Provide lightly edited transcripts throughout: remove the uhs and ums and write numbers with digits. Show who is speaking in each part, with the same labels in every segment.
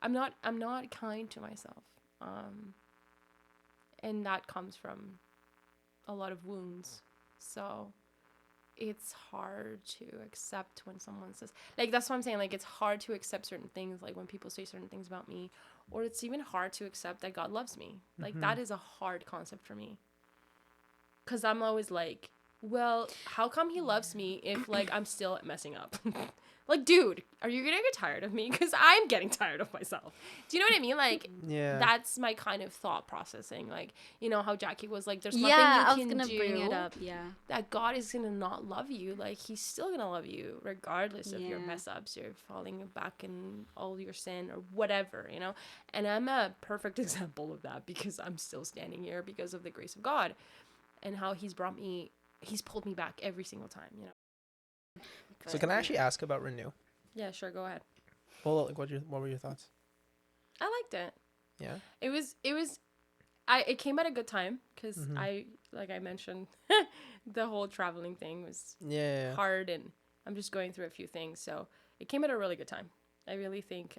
Speaker 1: I'm not kind to myself. And that comes from a lot of wounds. So it's hard to accept when someone says, like, that's what I'm saying, like, it's hard to accept certain things, like when people say certain things about me, or it's even hard to accept that God loves me. Like, that is a hard concept for me, because I'm always like, well, how come he loves me if, like, I'm still messing up? Like, dude, are you gonna get tired of me? Because I'm getting tired of myself. Do you know what I mean? Like,
Speaker 2: Yeah.
Speaker 1: that's my kind of thought processing. Like, you know how Jackie was like, there's nothing
Speaker 3: Yeah,
Speaker 1: you
Speaker 3: I was
Speaker 1: can
Speaker 3: gonna
Speaker 1: do
Speaker 3: bring it up. Yeah.
Speaker 1: that God is gonna not love you. Like, he's still gonna love you regardless of your
Speaker 3: Yeah.
Speaker 1: mess ups, your falling back in all your sin or whatever, you know? And I'm a perfect example of that, because I'm still standing here because of the grace of God and how he's pulled me back every single time, you know?
Speaker 2: So can I actually ask about Renew?
Speaker 1: Yeah, sure, go ahead.
Speaker 2: Well, like, what were your thoughts?
Speaker 1: I liked it.
Speaker 2: Yeah.
Speaker 1: It came at a good time, because like I mentioned, the whole traveling thing was
Speaker 2: Yeah.
Speaker 1: hard, and I'm just going through a few things. So it came at a really good time. I really think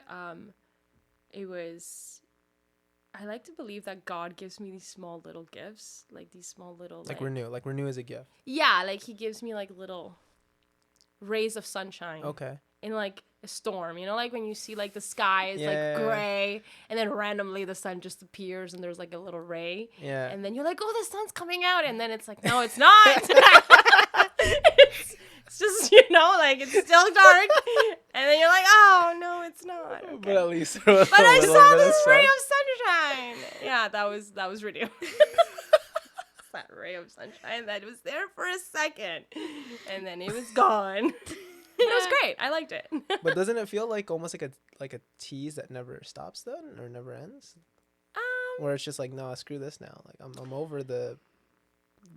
Speaker 1: it was. I like to believe that God gives me these small little gifts, like these small little
Speaker 2: Like Renew is a gift.
Speaker 1: Yeah, like he gives me like little rays of sunshine.
Speaker 2: Okay.
Speaker 1: In like a storm, you know, like when you see like the sky is
Speaker 2: Yeah.
Speaker 1: like gray, and then randomly the sun just appears and there's like a little ray.
Speaker 2: Yeah.
Speaker 1: And then you're like, oh, the sun's coming out, and then it's like, no, it's not. it's just, you know, like it's still dark, and then you're like, oh no, it's not. Okay.
Speaker 2: But at least there was
Speaker 1: But
Speaker 2: a
Speaker 1: I
Speaker 2: little
Speaker 1: saw
Speaker 2: bit of
Speaker 1: this
Speaker 2: sun.
Speaker 1: ray of sunshine. Yeah, that was ridiculous. That ray of sunshine that was there for a second, and then it was gone. But it was great. I liked it.
Speaker 2: But doesn't it feel like almost like a tease that never stops then, or never ends? Where it's just like, no, screw this now. Like I'm over the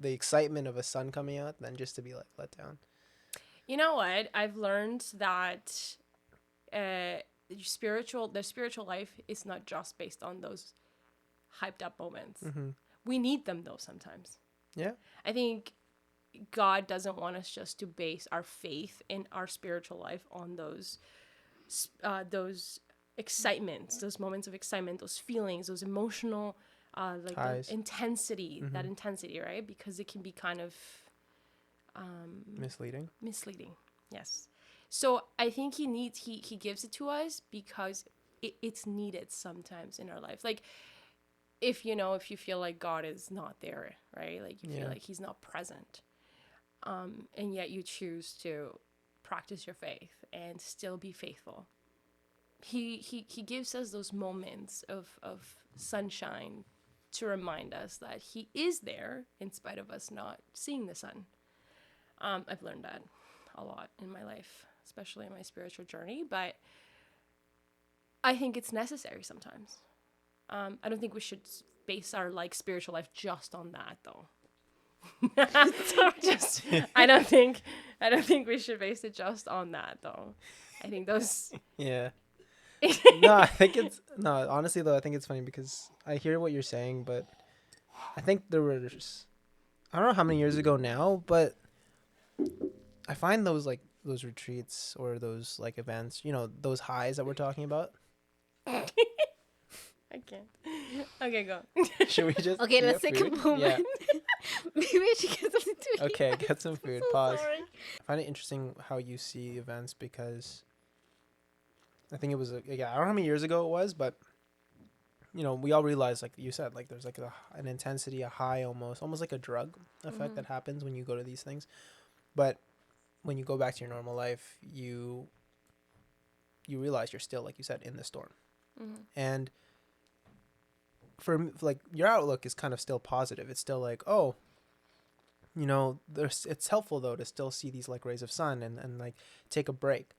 Speaker 2: excitement of a sun coming out, then just to be like let down.
Speaker 1: You know what? I've learned that the spiritual life is not just based on those hyped up moments.
Speaker 2: Mm-hmm.
Speaker 1: We need them though sometimes.
Speaker 2: Yeah.
Speaker 1: I think God doesn't want us just to base our faith in our spiritual life on those excitements, those moments of excitement, those feelings, those emotional, like the intensity, that intensity, right? Because it can be kind of
Speaker 2: Misleading.
Speaker 1: Yes. So I think he gives it to us because it's needed sometimes in our life. Like, if you feel like God is not there, right? Like you feel like he's not present. And yet you choose to practice your faith and still be faithful. He gives us those moments of sunshine to remind us that he is there in spite of us not seeing the sun. I've learned that a lot in my life, especially in my spiritual journey, but I think it's necessary sometimes. I don't think we should base our spiritual life just on that, though. I don't think we should base it just on that, though. I think those.
Speaker 2: Yeah. Honestly though, I think it's funny because I hear what you're saying, but I think I don't know how many years ago now, but I find those retreats or those events, those highs that we're talking about.
Speaker 1: I can't. Okay, go.
Speaker 2: Should we just
Speaker 3: Okay, let's take a moment.
Speaker 2: Yeah.
Speaker 3: Maybe I should get something to eat.
Speaker 2: Okay, get some food.
Speaker 3: So
Speaker 2: Pause.
Speaker 3: sorry.
Speaker 2: I find it interesting how you see events because I think it was I don't know how many years ago it was, but we all realize, like you said, like there's like an intensity, a high, almost like a drug effect that happens when you go to these things. But when you go back to your normal life, you realize you're still, like you said, in the storm. And for like your outlook is kind of still positive. It's still like, oh, it's helpful though to still see these like rays of sun and like take a break.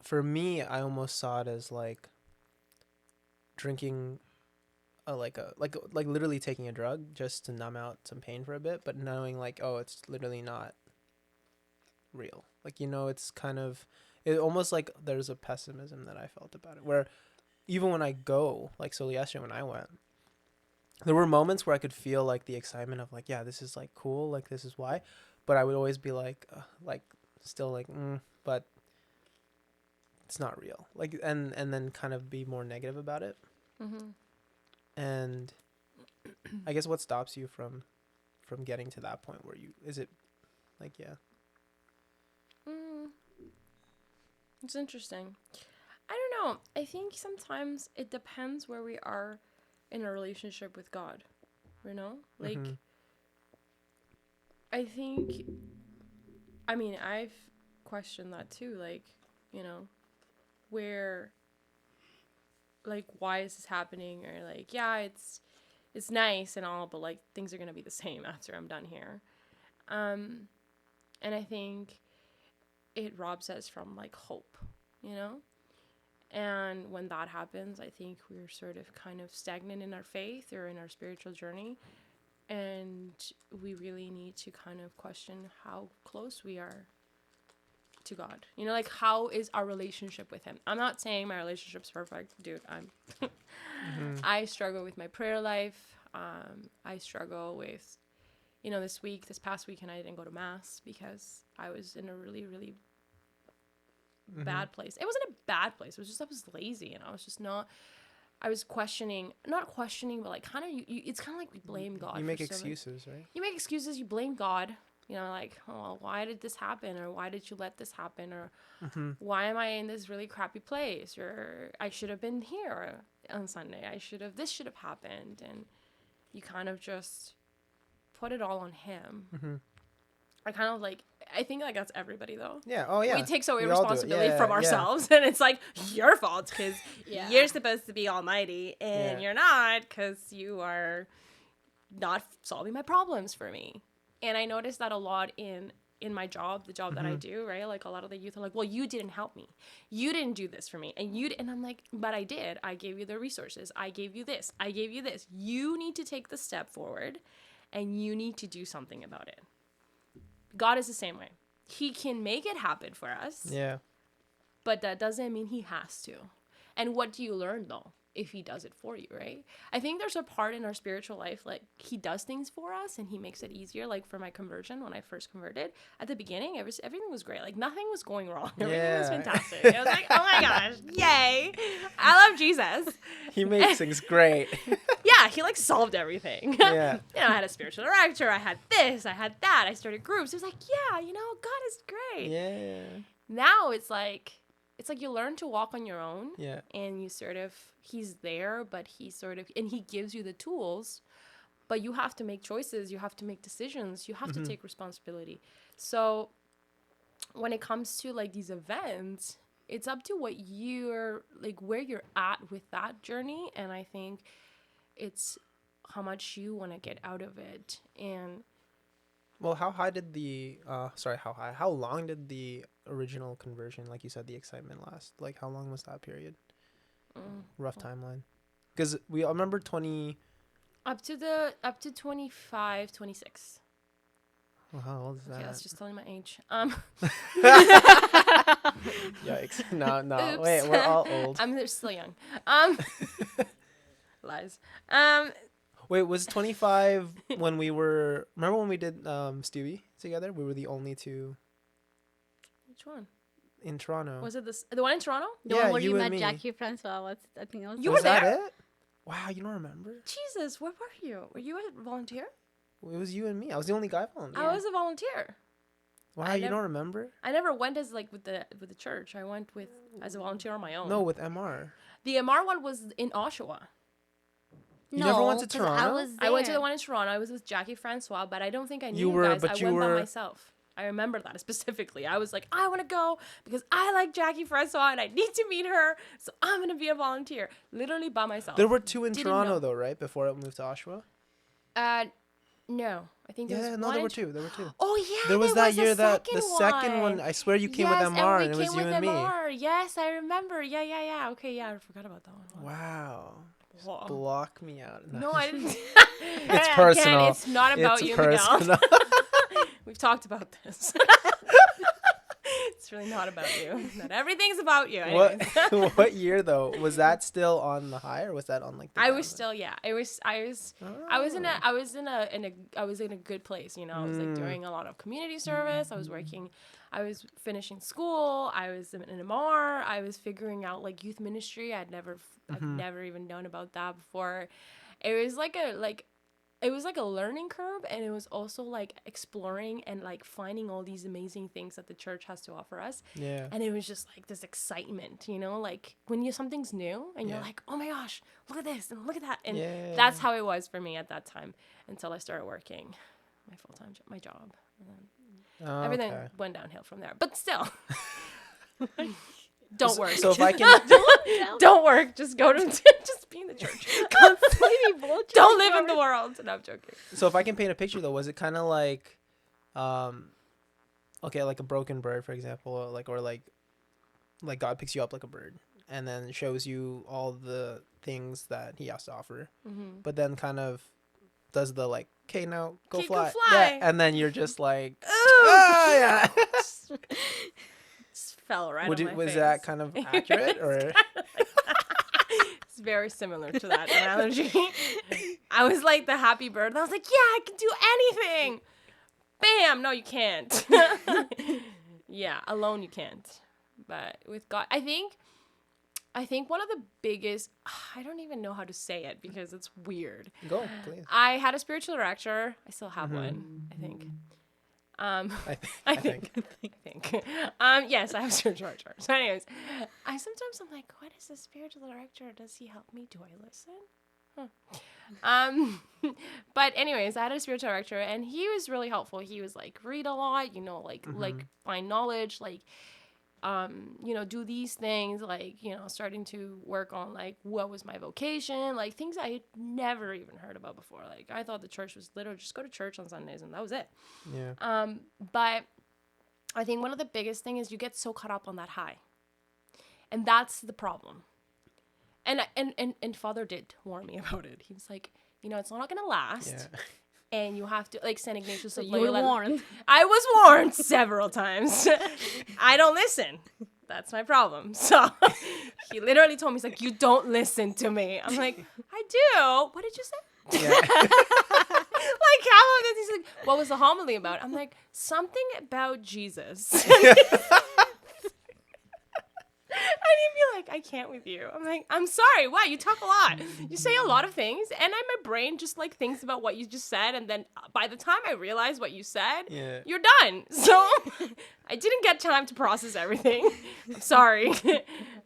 Speaker 2: For me, I almost saw it as like drinking like literally taking a drug just to numb out some pain for a bit, but knowing like, oh, it's literally not real. Like, it's kind of, it almost like there's a pessimism that I felt about it, where even when I go, like, so yesterday when I went, there were moments where I could feel like the excitement of like, yeah, this is like cool, like this is why, but I would always be like still like, but it's not real. Like, and then kind of be more negative about it.
Speaker 1: Mm-hmm.
Speaker 2: And I guess what stops you from getting to that point where is it like, yeah.
Speaker 1: It's interesting. I don't know. I think sometimes it depends where we are in a relationship with God. You know? Like,
Speaker 2: Mhm.
Speaker 1: I think, I mean, I've questioned that too. Like, you know, where, like, why is this happening? Or, like, yeah, it's nice and all, but, like, things are going to be the same after I'm done here. And I think it robs us from, like, hope, you know? And when that happens, I think we're sort of kind of stagnant in our faith or in our spiritual journey. And we really need to kind of question how close we are to God. You know, like, how is our relationship with Him? I'm not saying my relationship's perfect. Dude,
Speaker 2: Mhm.
Speaker 1: I struggle with my prayer life. I struggle with, you know, this past weekend, I didn't go to Mass because I was in a really, really
Speaker 2: Mhm.
Speaker 1: bad place. It wasn't a bad place. It was just I was lazy and I was just not. I was not questioning, but like kind of. It's kind of like we blame God.
Speaker 2: You make
Speaker 1: for so many-
Speaker 2: excuses, right?
Speaker 1: You make excuses. You blame God. You know, like, oh, why did this happen, or why did you let this happen, or
Speaker 2: Mhm.
Speaker 1: why am I in this really crappy place, or I should have been here on Sunday. This should have happened, and you kind of just put it all on Him.
Speaker 2: Mhm.
Speaker 1: I think like that's everybody though.
Speaker 2: Yeah. Oh yeah.
Speaker 1: We take away
Speaker 2: We all do it.
Speaker 1: responsibility
Speaker 2: Yeah,
Speaker 1: from
Speaker 2: yeah.
Speaker 1: ourselves, and it's like your fault because
Speaker 3: Yeah.
Speaker 1: you're supposed to be almighty and
Speaker 2: Yeah.
Speaker 1: you're not because you are not solving my problems for me. And I noticed that a lot in my job, the job that I
Speaker 2: Mhm.
Speaker 1: do, right? Like a lot of the youth are like, well, you didn't help me, you didn't do this for me, and I'm like, but I did. I gave you the resources, I gave you this, I gave you this. You need to take the step forward and you need to do something about it. God is the same way. He can make it happen for us,
Speaker 2: Yeah.
Speaker 1: but that doesn't mean He has to. And what do you learn though if He does it for you, right? I think there's a part in our spiritual life, like He does things for us and He makes it easier. Like for my conversion, when I first converted, at the beginning, everything was great. Like nothing was going wrong. Everything was
Speaker 2: Yeah.
Speaker 1: fantastic. I was like, oh my gosh, yay! I love Jesus.
Speaker 2: He makes things great.
Speaker 1: Yeah, He like solved everything.
Speaker 2: Yeah.
Speaker 1: You know, I had a spiritual director. I had this. I had that. I started groups. It was like, yeah, you know, God is great.
Speaker 2: Yeah.
Speaker 1: Now it's like you learn to walk on your own.
Speaker 2: Yeah.
Speaker 1: And you sort of, He's there, but and He gives you the tools, but you have to make choices. You have to make decisions. You have to take responsibility. So when it comes to like these events, it's up to what you're like, where you're at with that journey. And I think it's how much you want to get out of it. And
Speaker 2: Well, how high did how long did the original conversion, like you said, the excitement last? Like, how long was that period? Rough timeline. Because we all remember
Speaker 1: up to 25, 26.
Speaker 2: well, how old is
Speaker 1: Okay,
Speaker 2: that?
Speaker 1: that's just telling my age.
Speaker 2: Yikes. No,
Speaker 1: Oops.
Speaker 2: wait, we're all old.
Speaker 1: I'm still young. Lies.
Speaker 2: Wait, was 25 when we were, remember when we did Stewie together? We were the only two
Speaker 1: Which one?
Speaker 2: in Toronto.
Speaker 1: Was it the one in Toronto?
Speaker 3: The
Speaker 2: Yeah,
Speaker 3: one where
Speaker 2: you
Speaker 3: you
Speaker 2: and
Speaker 3: met
Speaker 2: me.
Speaker 3: Jackie Francois. I think it was.
Speaker 1: You
Speaker 2: was
Speaker 1: were there?
Speaker 2: that it? Wow, you don't remember?
Speaker 1: Jesus, where were you? Were you a volunteer?
Speaker 2: It was you and me. I was the only guy volunteer.
Speaker 1: I was a volunteer.
Speaker 2: Wow,
Speaker 1: I
Speaker 2: you
Speaker 1: never-
Speaker 2: don't remember?
Speaker 1: I never went as like with the church. I went as a volunteer on my own.
Speaker 2: No, with MR.
Speaker 1: The MR one was in Oshawa.
Speaker 2: You never went to
Speaker 3: 'cause
Speaker 2: Toronto?
Speaker 1: I went to the one in Toronto. I was with Jackie Francois, but I don't think I knew
Speaker 2: You
Speaker 1: you
Speaker 2: were-
Speaker 1: guys.
Speaker 2: but
Speaker 1: I
Speaker 2: you
Speaker 1: went by
Speaker 2: were-
Speaker 1: myself. I remember that specifically. I was like, I want to go because I like Jackie Francois and I need to meet her. So I'm going to be a volunteer. Literally by myself.
Speaker 2: There were two in
Speaker 1: Didn't
Speaker 2: Toronto
Speaker 1: know.
Speaker 2: though, right? Before it moved to Oshawa?
Speaker 1: No. I think there
Speaker 2: Yeah,
Speaker 1: was
Speaker 2: no,
Speaker 1: one
Speaker 2: there were
Speaker 1: in
Speaker 2: two. There were two.
Speaker 1: Oh, yeah.
Speaker 2: There was that
Speaker 1: a
Speaker 2: year that the
Speaker 1: second
Speaker 2: second one, I swear you came with
Speaker 1: Yes,
Speaker 2: MR
Speaker 1: we
Speaker 2: and it was
Speaker 1: came
Speaker 2: you
Speaker 1: with
Speaker 2: and me.
Speaker 1: MR. Yes, I remember. Yeah. Okay, yeah, I forgot about that one.
Speaker 2: Wow.
Speaker 1: Wow.
Speaker 2: Block me out.
Speaker 1: No, I didn't.
Speaker 2: It's personal.
Speaker 1: Again, it's not about
Speaker 2: It's
Speaker 1: you,
Speaker 2: personal.
Speaker 1: Miguel. We've talked about this. It's It's really not about you. Not everything's about you.
Speaker 2: What
Speaker 1: Anyways.
Speaker 2: what year though? Was that still on the high or was that on like the
Speaker 1: I
Speaker 2: down
Speaker 1: was
Speaker 2: then?
Speaker 1: still, yeah. I was in a good place, you know. I was like doing a lot of community service. I was finishing school. I was in an MR. I was figuring out like youth ministry. I've never even known about that before. It was like a learning curve, and it was also like exploring and like finding all these amazing things that the church has to offer us.
Speaker 2: Yeah.
Speaker 1: And it was just like this excitement, you know, like when something's new and you're like, oh my gosh, look at this and look at that. And that's how it was for me at that time until I started working my full-time job, my job. And then everything went downhill from there. But still, don't work.
Speaker 2: So if I can
Speaker 1: Don't work. Just go to, just be in the church. Don't live in the world. No, I'm joking.
Speaker 2: So if I can paint a picture though, was it kind of like okay, like a broken bird for example, or like God picks you up like a bird and then shows you all the things that he has to offer. But then kind of does the like, okay, now go fly. Yeah, and then you're just like, oh yeah.
Speaker 1: Just fell right on my
Speaker 2: Was
Speaker 1: face.
Speaker 2: that kind of accurate or?
Speaker 1: It's very similar to that analogy. I was like the happy bird. And I was like, yeah, I can do anything. Bam. No, you can't. Yeah, alone you can't. But with God, I think one of the biggest, I don't even know how to say it because it's weird.
Speaker 2: Go, please.
Speaker 1: I had a spiritual director. I still have one, I think. I think. Yes, I have a spiritual director. So anyways, I'm like, what is a spiritual director? Does he help me? Do I listen? But anyways, I had a spiritual director and he was really helpful. He was like, read a lot, you know, like find knowledge, like you know, do these things, like, you know, starting to work on like what was my vocation, like things I had never even heard about before. Like I thought the church was literally just go to church on Sundays and that was it.
Speaker 2: Yeah.
Speaker 1: But I think one of the biggest thing is you get so caught up on that high. And that's the problem. And Father did warn me about it. He was like, you know, it's not gonna last.
Speaker 2: Yeah.
Speaker 1: And you have to, like, St. Ignatius of
Speaker 3: You were
Speaker 1: Loyola.
Speaker 3: warned.
Speaker 1: I was warned several times. I don't listen. That's my problem. So he literally told me, he's like, you don't listen to me. I'm like, I do. What did you say?
Speaker 2: Yeah.
Speaker 1: Like, how about this? He's like, what was the homily about? I'm like, something about Jesus. And he'd be like, I can't with you. I'm like, I'm sorry. What? You talk a lot. You say a lot of things. And my brain just like thinks about what you just said. And then by the time I realize what you said, you're done. So I didn't get time to process everything. I'm sorry.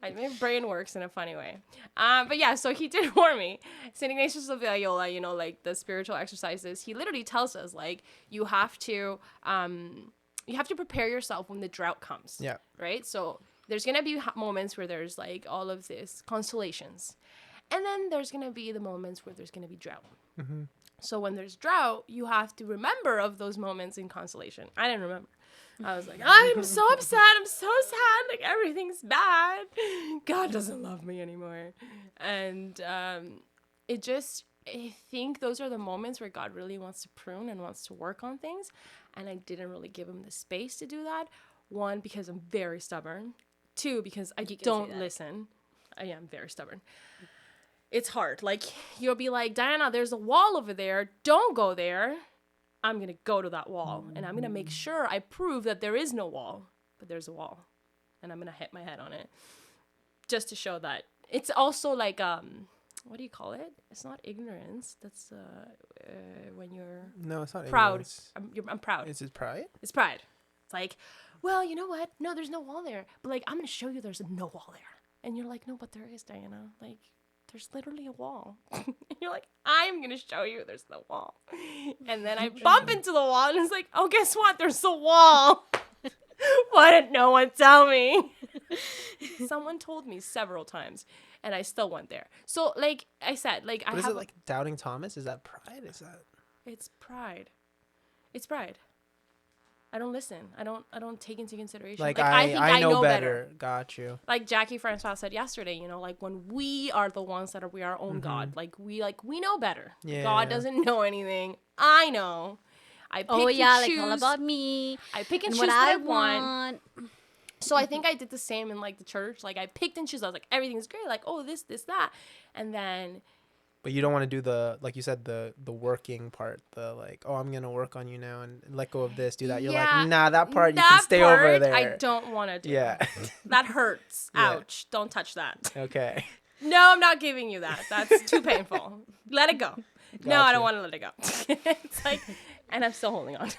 Speaker 1: My brain works in a funny way. But yeah, so he did warn me. St. Ignatius of Loyola, you know, like the spiritual exercises, he literally tells us like, you have to prepare yourself when the drought comes.
Speaker 2: Yeah.
Speaker 1: Right? So there's going to be moments where there's like all of this constellations. And then there's going to be the moments where there's going to be drought.
Speaker 2: Mm-hmm.
Speaker 1: So when there's drought, you have to remember of those moments in constellation. I didn't remember. I was like, I'm so upset. I'm so sad. Like everything's bad. God doesn't love me anymore. And I think those are the moments where God really wants to prune and wants to work on things. And I didn't really give him the space to do that. One, because I'm very stubborn. Two, because I don't listen. I am very stubborn. It's hard. Like, you'll be like, Diana, there's a wall over there. Don't go there. I'm going to go to that wall. And I'm going to make sure I prove that there is no wall. But there's a wall. And I'm going to hit my head on it. Just to show that. It's also like, what do you call it? It's not ignorance. That's when you're
Speaker 2: No, it's not
Speaker 1: proud.
Speaker 2: ignorance.
Speaker 1: I'm proud.
Speaker 2: Is it pride?
Speaker 1: It's pride. It's like, well, you know what? No, there's no wall there. But, like, I'm going to show you there's no wall there. And you're like, no, but there is, Diana. Like, there's literally a wall. And you're like, I'm going to show you there's no wall. And then I bump into the wall, and it's like, oh, guess what? There's a wall. Why didn't no one tell me? Someone told me several times, and I still went there. So, like I said, like,
Speaker 2: But is it like doubting Thomas? Is that pride? Is that...
Speaker 1: It's pride. It's pride. I don't listen. I don't take into consideration.
Speaker 2: Like
Speaker 1: I think I know better.
Speaker 2: Got you.
Speaker 1: Like Jackie Francois said yesterday, you know, like when we are the ones that we are our own God, like we know better.
Speaker 2: Yeah.
Speaker 1: God doesn't know anything. I know. I pick
Speaker 3: Oh
Speaker 1: and
Speaker 3: yeah,
Speaker 1: choose.
Speaker 3: like all about me.
Speaker 1: I pick and
Speaker 3: and
Speaker 1: choose
Speaker 3: what
Speaker 1: what
Speaker 3: I
Speaker 1: I want. So I think I did the same in like the church. Like I picked and choose. I was like, everything's great. Like, oh, this, that. And then,
Speaker 2: But you don't want to do the, like you said, the working part, the like, oh, I'm gonna work on you now and let go of this, do that. You're like,
Speaker 1: yeah,
Speaker 2: nah, that part you can
Speaker 1: that
Speaker 2: stay over
Speaker 1: part I
Speaker 2: there.
Speaker 1: don't want to do.
Speaker 2: Yeah.
Speaker 1: That hurts.
Speaker 2: Yeah.
Speaker 1: Ouch. Don't touch that.
Speaker 2: Okay.
Speaker 1: No, I'm not giving you that. That's too painful. Let it go. No, I don't
Speaker 2: Gotcha.
Speaker 1: want to let it go. It's like, and I'm still holding on.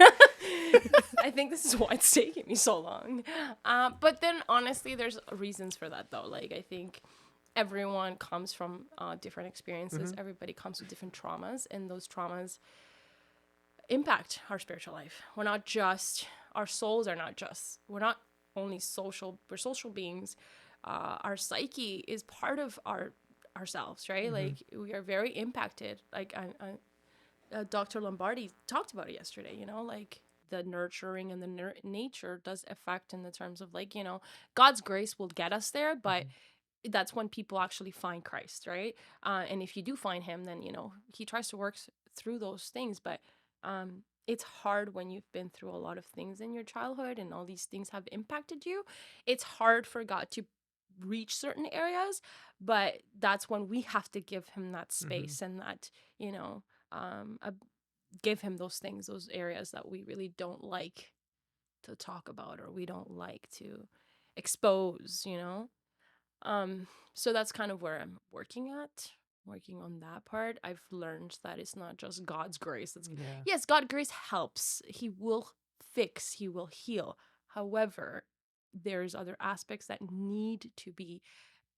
Speaker 1: I think this is why it's taking me so long. But then honestly, there's reasons for that though. Like I think everyone comes from different experiences.
Speaker 2: Mm-hmm.
Speaker 1: Everybody comes with different traumas, and those traumas impact our spiritual life. We're not just, our souls are not just, we're not only social, we're social beings. Our psyche is part of ourselves, right?
Speaker 2: Mm-hmm.
Speaker 1: Like we are very impacted. Like Dr. Lombardi talked about it yesterday, like the nurturing and the nature does affect in the terms of like, God's grace will get us there, but that's when people actually find Christ, right? And if you do find him, then, he tries to work through those things, but it's hard when you've been through a lot of things in your childhood and all these things have impacted you. It's hard for God to reach certain areas, but that's when we have to give him that
Speaker 2: Mm-hmm.
Speaker 1: space and that, uh, give him those things, those areas that we really don't like to talk about or we don't like to expose, so that's kind of where I'm working on that part. I've learned that it's not just God's grace.
Speaker 2: Yeah.
Speaker 1: Yes, God's grace helps. He will fix, he will heal. However, there's other aspects that need to be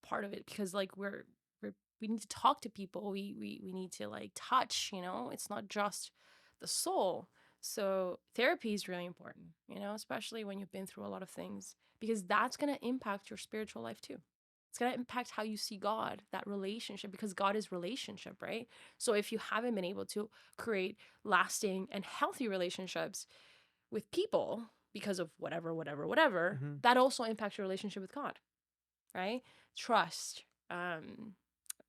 Speaker 1: part of it because like we need to talk to people. We need to like touch, It's not just the soul. So therapy is really important, especially when you've been through a lot of things because that's going to impact your spiritual life too. It's going to impact how you see God, that relationship, because God is relationship, right? So if you haven't been able to create lasting and healthy relationships with people because of whatever,
Speaker 2: Mm-hmm.
Speaker 1: that also impacts your relationship with God, right? Trust, um,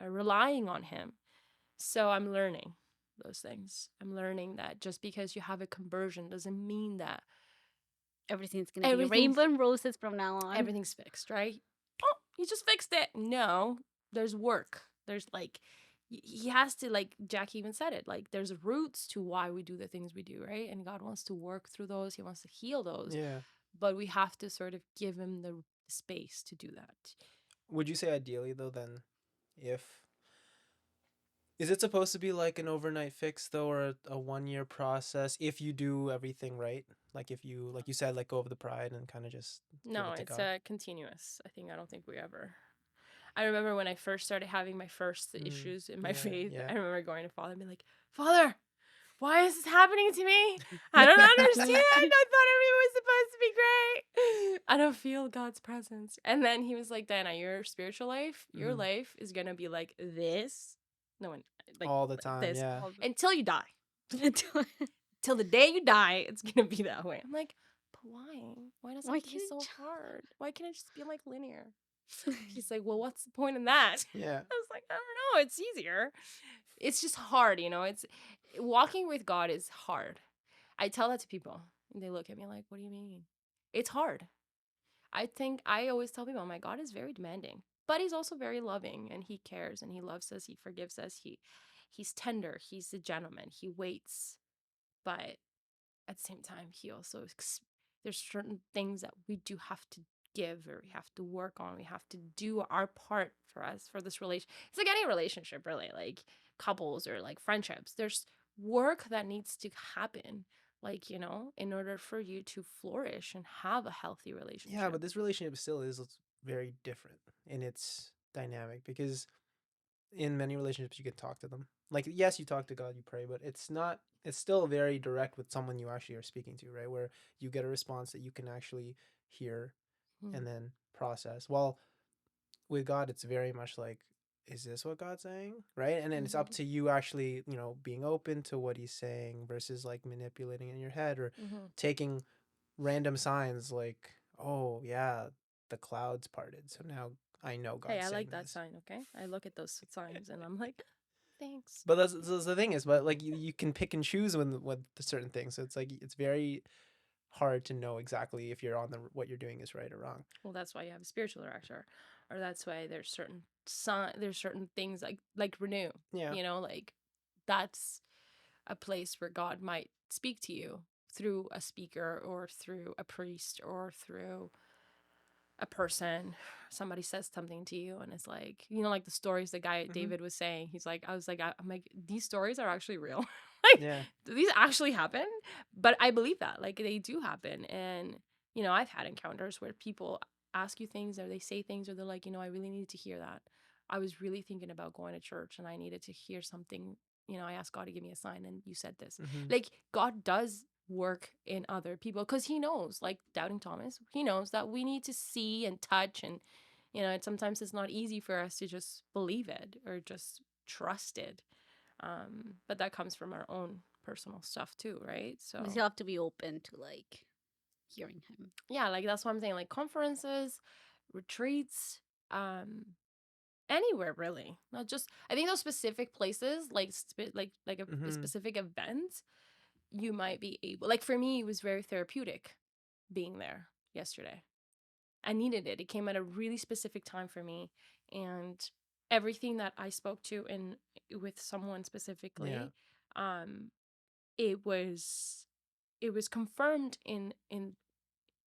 Speaker 1: relying on Him. So I'm learning those things. I'm learning that just because you have a conversion doesn't mean that
Speaker 3: Everything's gonna be
Speaker 1: everything's
Speaker 3: rainbow and roses from now on.
Speaker 1: everything's fixed, right? Oh, he just fixed it. No, there's work. There's like he has to, like Jackie even said it, like there's roots to why we do the things we do, right? And God wants to work through those. He wants to heal those,
Speaker 2: Yeah.
Speaker 1: but we have to sort of give him the space to do that.
Speaker 2: Would you say ideally though then, if is it supposed to be like an overnight fix though, or a 1 year process if you do everything right? Like if you, like you said, let go of the pride and kind of just give
Speaker 1: No,
Speaker 2: it to
Speaker 1: it's
Speaker 2: God.
Speaker 1: a continuous. I don't think we ever. I remember when I first started having my first issues in my
Speaker 2: Yeah.
Speaker 1: faith.
Speaker 2: Yeah.
Speaker 1: I remember going to Father and being like, Father, why is this happening to me? I don't understand. I thought everything was supposed to be great. I don't feel God's presence. And then he was like, Diana, your spiritual life, your
Speaker 2: Mhm.
Speaker 1: life is gonna be like this. No one like
Speaker 2: All the time.
Speaker 1: this
Speaker 2: Yeah.
Speaker 1: until you die. Till the day you die, it's gonna be that way. I'm like, but why? Why does it
Speaker 3: Why
Speaker 1: have to be
Speaker 3: can't
Speaker 1: so
Speaker 3: it
Speaker 1: hard? Why can't it just be like linear? He's like, well, what's the point in that?
Speaker 2: Yeah.
Speaker 1: I was like, I don't know. It's easier. It's just hard, It's walking with God is hard. I tell that to people, and they look at me like, what do you mean? It's hard. I think I always tell people, my God is very demanding, but he's also very loving and he cares and he loves us. He forgives us. He's tender. He's a gentleman. He waits, but at the same time, he also there's certain things that we do have to give or we have to work on. We have to do our part for us for this relation. It's like any relationship, really, like couples or like friendships. There's work that needs to happen, like in order for you to flourish and have a healthy
Speaker 2: Yeah,
Speaker 1: relationship.
Speaker 2: but this relationship still is very different in its dynamic because in many relationships you can talk to them. Like yes, you talk to God, you pray, but it's not, it's still very direct with someone you actually are speaking to, right? Where you get a response that you can actually hear
Speaker 1: Hmm.
Speaker 2: and then process. Well, with God it's very much like, is this what God's saying? Right? And then it's up
Speaker 1: Hmm.
Speaker 2: to you actually, being open to what he's saying versus like manipulating it in your head or
Speaker 1: Hmm.
Speaker 2: taking random signs like, oh yeah, the clouds parted. So now I know
Speaker 1: Hey,
Speaker 2: God's
Speaker 1: I
Speaker 2: saying
Speaker 1: like that
Speaker 2: this.
Speaker 1: sign. Okay, I look at those signs and I'm like, thanks.
Speaker 2: But that's the thing is, but like you can pick and choose when with the certain things. So it's like it's very hard to know exactly if you're on the what you're doing is right or wrong.
Speaker 1: Well, that's why you have a spiritual director, or that's why there's certain things like renew.
Speaker 2: Yeah.
Speaker 1: You know, like that's a place where God might speak to you through a speaker or through a priest or through a person. Somebody says something to you and it's like, you know, like the stories the guy
Speaker 2: Mm-hmm.
Speaker 1: David was saying. He's like, I'm like, these stories are actually real. Like,
Speaker 2: Yeah.
Speaker 1: these actually happen. But I believe that, like, they do happen. And, you know, I've had encounters where people ask you things or they say things or they're like, you know, I really needed to hear that. I was really thinking about going to church and I needed to hear something. You know, I asked God to give me a sign and you said this.
Speaker 2: Mm-hmm.
Speaker 1: Like, God does work in other people because he knows, like doubting Thomas, he knows that we need to see and touch, and you know, sometimes it's not easy for us to just believe it or just trust it, but that comes from our own personal stuff too, right? So
Speaker 3: We still have to be open to like hearing him.
Speaker 1: yeah, like that's what I'm saying, like conferences, retreats, anywhere really, not just, I think those specific places like a
Speaker 2: Mm-hmm.
Speaker 1: specific event, you might be able, like for me it was very therapeutic being there yesterday. I needed it. It came at a really specific time for me, and everything that I spoke to and with someone
Speaker 2: Yeah.
Speaker 1: specifically, um, it was confirmed in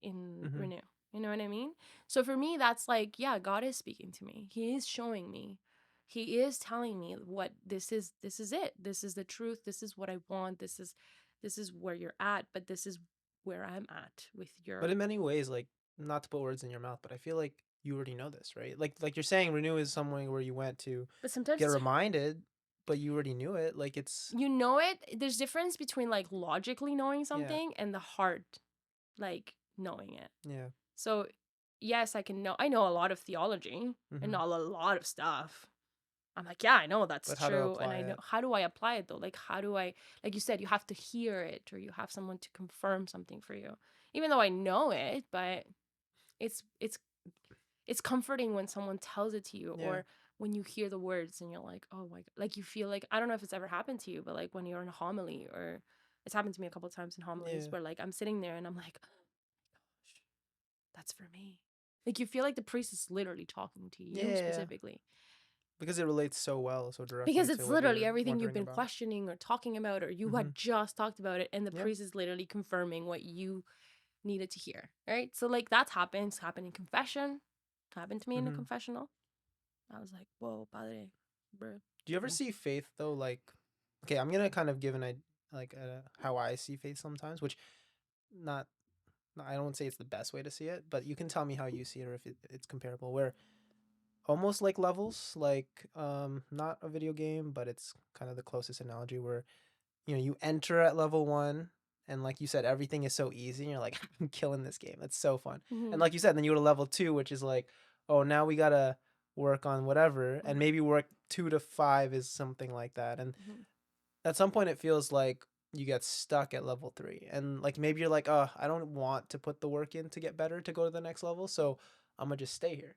Speaker 2: Mm-hmm.
Speaker 1: Renew. You know what I mean? So for me, that's like, yeah, God is speaking to me. He is showing me. He is telling me what this is. This is it. This is the truth. This is what I want. This is where you're at, but this is where I'm at with
Speaker 2: But
Speaker 1: your.
Speaker 2: in many ways, like, not to put words in your mouth, but I feel like you already know this, right? Like you're saying, Renew is somewhere where you went to
Speaker 1: But sometimes
Speaker 2: get
Speaker 1: it's,
Speaker 2: reminded, but you already knew it. Like it's
Speaker 1: you know it. There's difference between like logically knowing
Speaker 2: yeah,
Speaker 1: something and the heart like knowing it.
Speaker 2: yeah.
Speaker 1: So yes, I know a lot of theology and
Speaker 2: Mm-hmm.
Speaker 1: know a lot of stuff. I'm like, yeah, I know that's
Speaker 2: But how to
Speaker 1: true. And
Speaker 2: apply
Speaker 1: I know,
Speaker 2: it?
Speaker 1: how do I apply it though? Like, how do I, like you said, you have to hear it or you have someone to confirm something for you. Even though I know it, but it's, it's, it's comforting when someone tells it to you,
Speaker 2: Yeah.
Speaker 1: or when you hear the words and you're like, oh my God, like you feel like, I don't know if it's ever happened to you, but like when you're in a homily, or it's happened to me a couple of times in homilies
Speaker 2: Yeah.
Speaker 1: where like I'm sitting there and I'm like, oh my gosh, that's for me. Like you feel like the priest is literally talking to you
Speaker 2: Yeah.
Speaker 1: specifically,
Speaker 2: Because it relates so well, so directly
Speaker 1: because
Speaker 2: to
Speaker 1: it's
Speaker 2: what
Speaker 1: literally
Speaker 2: you're
Speaker 1: everything you've
Speaker 2: wondering
Speaker 1: been
Speaker 2: about.
Speaker 1: questioning or talking about, or you
Speaker 2: Mm-hmm.
Speaker 1: had just talked about it, and the
Speaker 2: Yep.
Speaker 1: priest is literally confirming what you needed to hear. Right? So like that's happened. It's happened in confession. It happened to me in a
Speaker 2: Mm-hmm.
Speaker 1: confessional. I was like, whoa, padre, bro.
Speaker 2: Do you ever
Speaker 1: Yeah.
Speaker 2: see faith though? Like, okay, I'm gonna kind of give an like how I see faith sometimes, which not I don't say it's the best way to see it, but you can tell me how you see it or if it's comparable. Where almost like levels, like not a video game, but it's kind of the closest analogy where you enter at level 1 and like you said everything is so easy and you're like I'm killing this game. It's so fun. And
Speaker 1: Mm-hmm.
Speaker 2: like you said, then you go to level 2 which is like, oh, now we got to work on whatever and
Speaker 1: Mm-hmm.
Speaker 2: maybe work 2 to 5 is something like that. And
Speaker 1: Mm-hmm.
Speaker 2: at some point it feels like you get stuck at level 3 and like maybe you're like, oh, I don't want to put the work in to get better to go to the next level, so I'm gonna just stay here.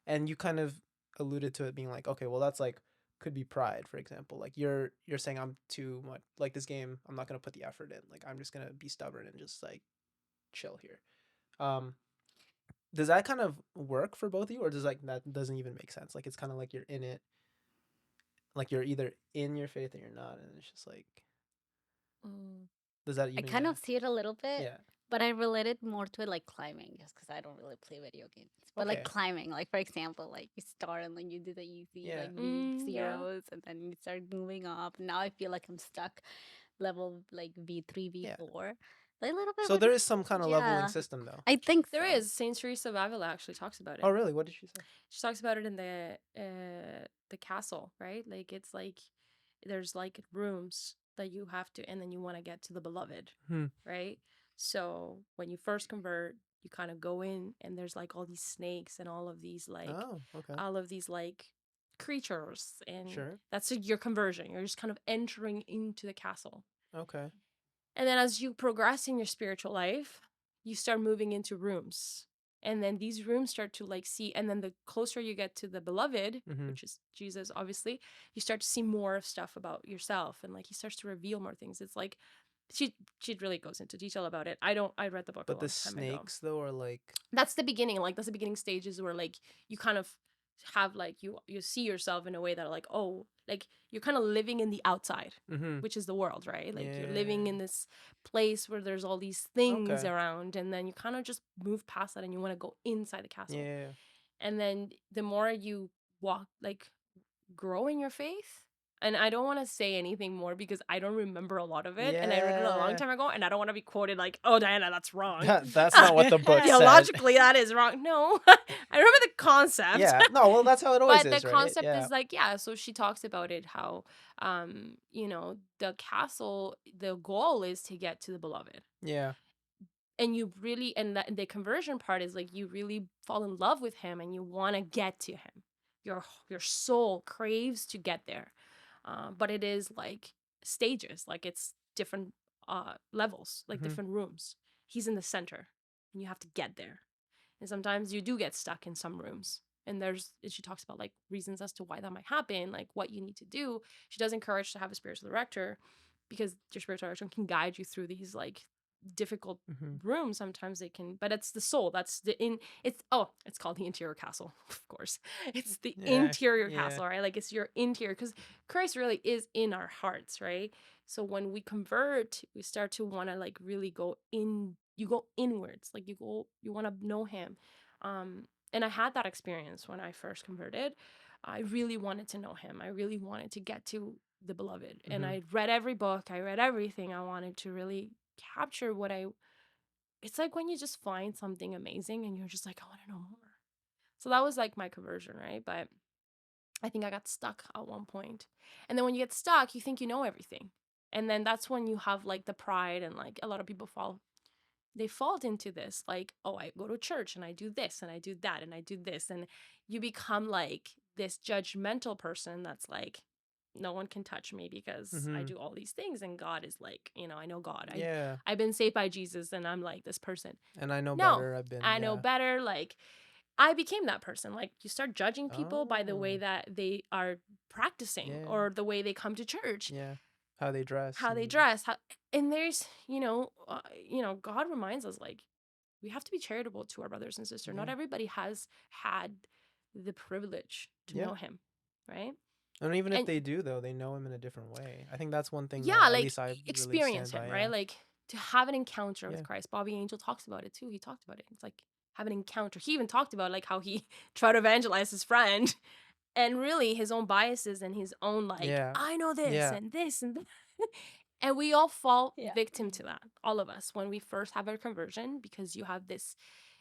Speaker 2: And you kind of alluded to it being like, okay, well that's like could be pride, for example. Like you're saying I'm too much like this game, I'm not gonna put the effort in, like I'm just gonna be stubborn and just like chill here. um does that kind of work for both of you, or does like that doesn't even make sense, like it's kind of like you're in it, like you're either in your faith or you're not, and it's just like,
Speaker 1: Mm.
Speaker 2: does that
Speaker 3: I
Speaker 2: even,
Speaker 3: kind
Speaker 2: yeah,
Speaker 3: of see it a little bit,
Speaker 2: yeah.
Speaker 3: but I relate it more to it like climbing, just because I don't really play video games. But like
Speaker 2: Okay.
Speaker 3: climbing, like for example, like you start and then you do the easy,
Speaker 2: Yeah.
Speaker 3: like V
Speaker 1: Yeah.
Speaker 3: zeros, and then you start moving up. Now I feel like I'm stuck level like V3,
Speaker 2: Yeah.
Speaker 3: V4. Like a little bit
Speaker 2: So
Speaker 3: with,
Speaker 2: there is some kind of leveling
Speaker 3: yeah,
Speaker 2: system though.
Speaker 3: I think
Speaker 1: There
Speaker 3: so.
Speaker 1: is. Saint Teresa of Avila actually talks about
Speaker 2: Oh,
Speaker 1: it.
Speaker 2: really? What did she say?
Speaker 1: She talks about it in the castle, right? Like it's like there's like rooms that you have to, and then you want to get to the beloved,
Speaker 2: Hmm.
Speaker 1: right? So when you first convert, you kind of go in, and there's like all these snakes and
Speaker 2: Oh, okay.
Speaker 1: all of these like creatures, and
Speaker 2: Sure.
Speaker 1: that's your conversion. You're just kind of entering into the castle.
Speaker 2: Okay.
Speaker 1: And then as you progress in your spiritual life, you start moving into rooms. And then these rooms start to like see, and then the closer you get to the beloved,
Speaker 2: Mm-hmm.
Speaker 1: which is Jesus, obviously, you start to see more of stuff about yourself. And like he starts to reveal more things. It's like she really goes into detail about it. I read the book a
Speaker 2: But the
Speaker 1: long time ago.
Speaker 2: snakes though are like.
Speaker 1: That's the beginning. Like that's the beginning stages where like you kind of have like you see yourself in a way that like, oh, like you're kind of living in the outside,
Speaker 2: Mm-hmm.
Speaker 1: which is the world, right? Like you're living
Speaker 2: Yeah.
Speaker 1: in this place where there's all these things
Speaker 2: Okay.
Speaker 1: around, and then you kind of just move past that and you want to go inside the castle.
Speaker 2: Yeah.
Speaker 1: And then the more you walk, like grow in your faith. And I don't want to say anything more because I don't remember a lot of it. And I read it a long
Speaker 2: Yeah.
Speaker 1: time ago. And I don't want to be quoted like, oh, Diana, that's wrong.
Speaker 2: That's not what the book said.
Speaker 1: Theologically, that is wrong. No, I remember the concept.
Speaker 2: Yeah. No. Well, that's how it always
Speaker 1: But the
Speaker 2: is, right?
Speaker 1: concept
Speaker 2: Yeah.
Speaker 1: is like, yeah, so she talks about it how, you know, the castle, the goal is to get to the beloved.
Speaker 2: Yeah.
Speaker 1: And you really, and the conversion part is like you really fall in love with him and you want to get to him. Your soul craves to get there, but it is like stages, like it's different levels, like
Speaker 2: Mm-hmm.
Speaker 1: different rooms. He's in the center, and you have to get there. And sometimes you do get stuck in some rooms. And she talks about like reasons as to why that might happen, like what you need to do. She does encourage to have a spiritual director because your spiritual director can guide you through these like difficult
Speaker 2: Mm-hmm.
Speaker 1: rooms. Sometimes they can, but it's the soul. That's the in it's oh, it's called the interior castle, of course. It's the
Speaker 2: Yeah.
Speaker 1: interior
Speaker 2: Yeah.
Speaker 1: castle, right? Like it's your interior because Christ really is in our hearts, right? So when we convert, we start to want to like really go in, you go inwards, like you want to know him. And I had that experience when I first converted. I really wanted to know him. I really wanted to get to the beloved. And
Speaker 2: Mm-hmm.
Speaker 1: I read every book, I read everything. I wanted to really capture what I it's like when you just find something amazing and you're just like, I want to know more. So that was like my conversion, right? But I think I got stuck at one point. And then when you get stuck, you think you know everything. And then that's when you have like the pride and like a lot of people fall into this like, oh, I go to church and I do this and I do that and I do this, and you become like this judgmental person that's like, no one can touch me because I
Speaker 2: Mm-hmm.
Speaker 1: do all these things, and God is like, I know God.
Speaker 2: Yeah.
Speaker 1: I've been saved by Jesus and I'm like this person.
Speaker 2: And I know
Speaker 1: No,
Speaker 2: better. I've been.
Speaker 1: I know
Speaker 2: Yeah.
Speaker 1: better. Like I became that person. Like you start judging people by the way
Speaker 2: Oh.
Speaker 1: that they are practicing
Speaker 2: Yeah.
Speaker 1: or the way they come to church,
Speaker 2: Yeah. How they dress.
Speaker 1: how they
Speaker 2: And
Speaker 1: dress, and there's, God reminds us like we have to be charitable to our brothers and sisters. Not
Speaker 2: yeah.
Speaker 1: everybody has had the privilege to
Speaker 2: Yeah.
Speaker 1: know him, right?
Speaker 2: And even if
Speaker 1: And
Speaker 2: they do, though, they know him in a different way. I think that's one thing that
Speaker 1: yeah,
Speaker 2: at
Speaker 1: like
Speaker 2: least I really
Speaker 1: experience
Speaker 2: stand
Speaker 1: him,
Speaker 2: by.
Speaker 1: right?
Speaker 2: Yeah.
Speaker 1: Like to have an encounter with
Speaker 2: Yeah.
Speaker 1: Christ. Bobby Angel talks about it too. He talked about it. It's like have an encounter. He even talked about like how he tried to evangelize his friend and really his own biases and his own like,
Speaker 2: Yeah.
Speaker 1: I know this
Speaker 2: Yeah.
Speaker 1: and this and that. And we all fall
Speaker 3: Yeah.
Speaker 1: victim to that, all of us, when we first have our conversion, because you have this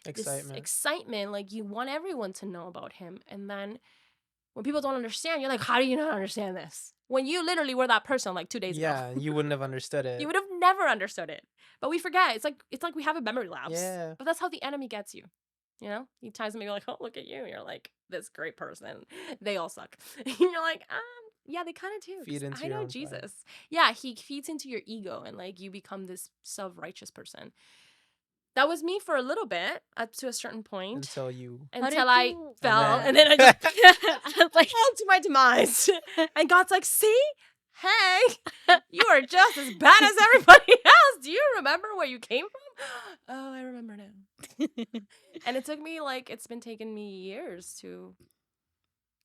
Speaker 2: Excitement.
Speaker 1: excitement, like you want everyone to know about him. And then when people don't understand, you're like, how do you not understand this? When you literally were that person like 2 days ago.
Speaker 2: Yeah. You wouldn't have understood
Speaker 1: You
Speaker 2: it.
Speaker 1: would have never understood it. But we forget. It's like we have a memory lapse.
Speaker 2: Yeah.
Speaker 1: But that's how the enemy gets you. He tries to make you like, oh, look at you. You're like this great person. They all suck. And you're like, yeah, they kind of do. 'Cause
Speaker 2: Feed into
Speaker 1: I
Speaker 2: your
Speaker 1: know
Speaker 2: own pride.
Speaker 1: Jesus. Yeah, he feeds into your ego and like you become this self-righteous person. That was me for a little bit up to a certain point
Speaker 2: Until you.
Speaker 3: How did
Speaker 1: until I
Speaker 3: you-
Speaker 1: fell.
Speaker 2: then-
Speaker 1: And then I just
Speaker 3: I was like,
Speaker 1: fell to my demise. And God's like, see? Hey, you are just as bad as everybody else. Do you remember where you came from? Oh, I remember now. And it took me like it's been taking me years to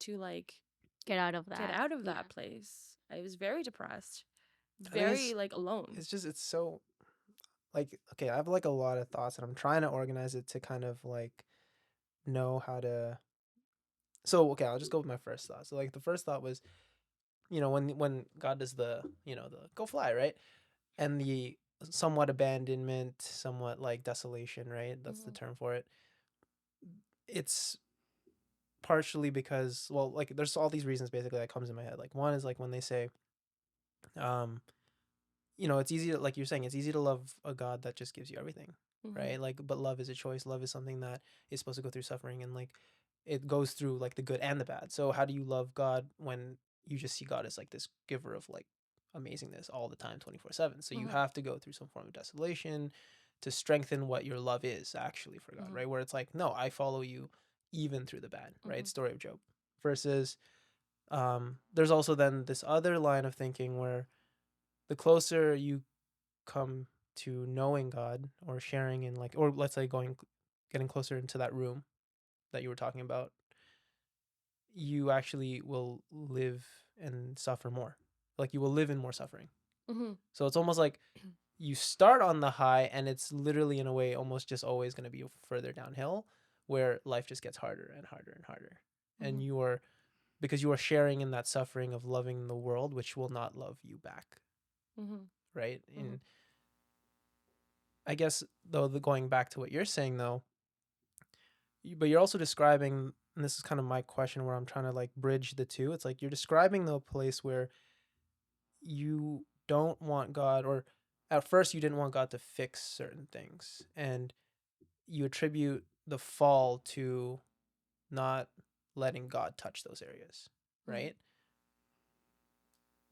Speaker 1: like
Speaker 3: get out of that.
Speaker 1: get out of
Speaker 3: Yeah.
Speaker 1: that place. I was very depressed,
Speaker 2: think
Speaker 1: very
Speaker 2: it's-
Speaker 1: like alone.
Speaker 2: It's so. Like, okay, I have like a lot of thoughts and I'm trying to organize it to kind of like know how to. So, okay, I'll just go with my first thought. So, like, the first thought was, when God does the go fly, right? And the somewhat abandonment, somewhat like desolation, right? That's the
Speaker 1: Mhm.
Speaker 2: term for it. It's partially because, well, like, there's all these reasons basically that comes in my head. Like, one is like when they say, um, it's easy to, like you're saying, it's easy to love a God that just gives you everything,
Speaker 1: Mhm.
Speaker 2: right? Like, but love is a choice. Love is something that is supposed to go through suffering, and like it goes through like the good and the bad. So how do you love God when you just see God as like this giver of like amazingness all the time, 24/7? So you
Speaker 1: Mhm.
Speaker 2: have to go through some form of desolation to strengthen what your love is actually for God,
Speaker 1: Mhm.
Speaker 2: right? Where it's like, no, I follow you even through the bad, right?
Speaker 1: Mhm.
Speaker 2: Story of Job. Versus, there's also then this other line of thinking where the closer you come to knowing God or sharing in like, or let's say getting closer into that room that you were talking about, you actually will live and suffer more. Like you will live in more suffering.
Speaker 1: Mm-hmm.
Speaker 2: So it's almost like you start on the high and it's literally in a way almost just always going to be further downhill where life just gets harder and harder and harder.
Speaker 1: Mm-hmm.
Speaker 2: And you are, because you are sharing in that suffering of loving the world, which will not love you back.
Speaker 1: Mm-hmm.
Speaker 2: Right.
Speaker 1: Mm-hmm.
Speaker 2: And I guess though, going back to what you're saying though, but you're also describing, and this is kind of my question where I'm trying to like bridge the two. It's like you're describing the place where you don't want God, or at first you didn't want God to fix certain things, and you attribute the fall to not letting God touch those areas,
Speaker 1: Mm-hmm.
Speaker 2: right?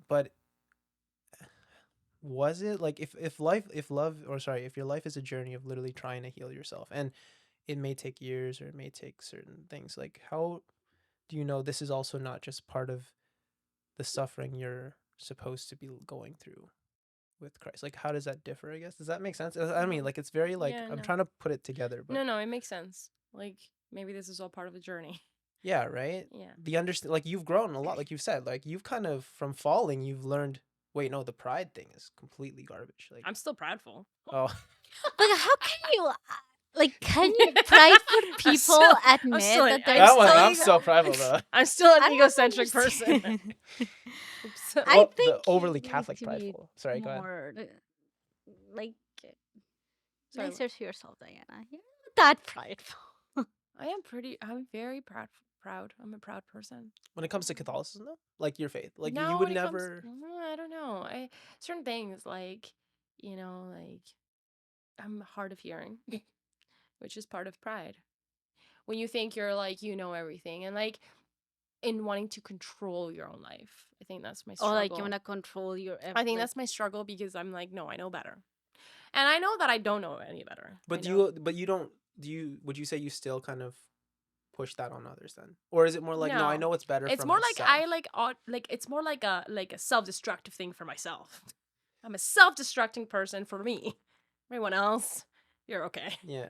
Speaker 2: But was it like if life if love or sorry if your life is a journey of literally trying to heal yourself, and it may take years or it may take certain things, like how do you know this is also not just part of the suffering you're supposed to be going through with Christ? Like, how does that differ? I guess, does that make sense? I mean, like, it's very like
Speaker 1: Yeah,
Speaker 2: I'm
Speaker 1: no.
Speaker 2: trying to put it together, but
Speaker 1: No, it makes sense. Like maybe this is all part of a journey.
Speaker 2: yeah, right.
Speaker 1: Yeah.
Speaker 2: The understand, like you've grown a lot, like you've said, like you've kind of from falling, you've learned. Wait, no, the pride thing is completely garbage. Like,
Speaker 1: I'm still prideful.
Speaker 2: oh,
Speaker 3: Like, how can you, like, can you prideful people
Speaker 1: I'm still
Speaker 3: admit
Speaker 1: an,
Speaker 3: that they're
Speaker 1: I'm
Speaker 2: that one,
Speaker 1: still
Speaker 2: I'm
Speaker 3: so?
Speaker 2: so prideful, bro.
Speaker 1: I'm still an
Speaker 3: I don't
Speaker 1: egocentric person.
Speaker 3: understand.
Speaker 1: Oops.
Speaker 3: I
Speaker 2: Well,
Speaker 3: think
Speaker 2: the
Speaker 3: you
Speaker 2: overly
Speaker 3: need
Speaker 2: Catholic
Speaker 3: to be
Speaker 2: prideful. Sorry, go ahead.
Speaker 3: more like
Speaker 1: Sorry.
Speaker 3: nicer to yourself, Diana. You're not that prideful.
Speaker 1: I'm very proud. I'm a proud person.
Speaker 2: When it comes to Catholicism, though, like your faith, like you
Speaker 1: No,
Speaker 2: would
Speaker 1: when it comes,
Speaker 2: never.
Speaker 1: I don't know. Certain things like, like I'm hard of hearing, which is part of pride. When you think you're like, everything, and like in wanting to control your own life. I think that's my
Speaker 3: Or like you
Speaker 1: struggle.
Speaker 3: wanna control your
Speaker 1: I think
Speaker 3: like.
Speaker 1: that's my struggle because I'm like, no, I know better. And I know that I don't know any better.
Speaker 2: But
Speaker 1: I know.
Speaker 2: you don't. Do you? Would you say you still kind of push that on others then, or is it more like, no, I
Speaker 1: No.
Speaker 2: know what's better
Speaker 1: It's
Speaker 2: for
Speaker 1: more like
Speaker 2: myself?
Speaker 1: it's more like a self-destructive thing for myself. I'm a self-destructing person for me. Everyone else, you're okay.
Speaker 2: Yeah.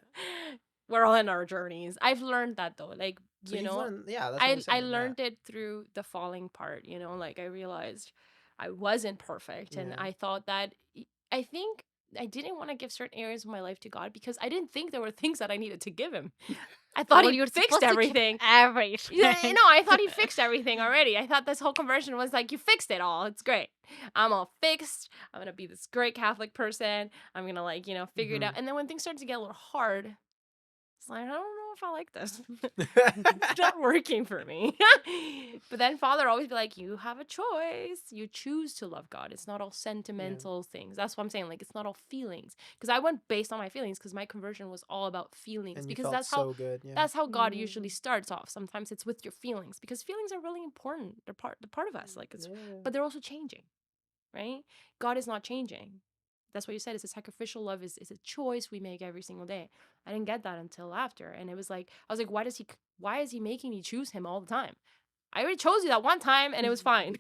Speaker 1: We're all in our journeys. I've learned that though. Like,
Speaker 2: So you've learned, yeah, that's what I'm
Speaker 1: I
Speaker 2: saying. Yeah.
Speaker 1: learned it through the falling part, like I realized I wasn't perfect and
Speaker 2: Yeah.
Speaker 1: I thought that I think I didn't want to give certain areas of my life to God because I didn't think there were things that I needed to give him. I thought
Speaker 3: Well,
Speaker 1: he
Speaker 3: you're
Speaker 1: fixed
Speaker 3: supposed to keep
Speaker 1: everything.
Speaker 3: everything.
Speaker 1: Yeah, I thought he fixed everything already. I thought this whole conversion was like, you fixed it all. It's great. I'm all fixed. I'm going to be this great Catholic person. I'm going to figure it out. And then when things started to get a little hard, it's like, I don't know if I like this. It's not working for me. But then Father always be like, you have a choice. You choose to love God. It's not all sentimental things. That's what I'm saying. Like, it's not all feelings. Because I went based on my feelings because my conversion was all about feelings.
Speaker 2: And you
Speaker 1: Because
Speaker 2: felt so good. Yeah.
Speaker 1: that's how God usually starts off. Sometimes it's with your feelings because feelings are really important. They're part of us. Like it's,
Speaker 2: Yeah.
Speaker 1: but they're also changing, right? God is not changing. That's what you said. It's a sacrificial love is a choice we make every single day. I didn't get that until after, and it was like I was like, why is he making me choose him all the time? I already chose you that one time, and it was fine.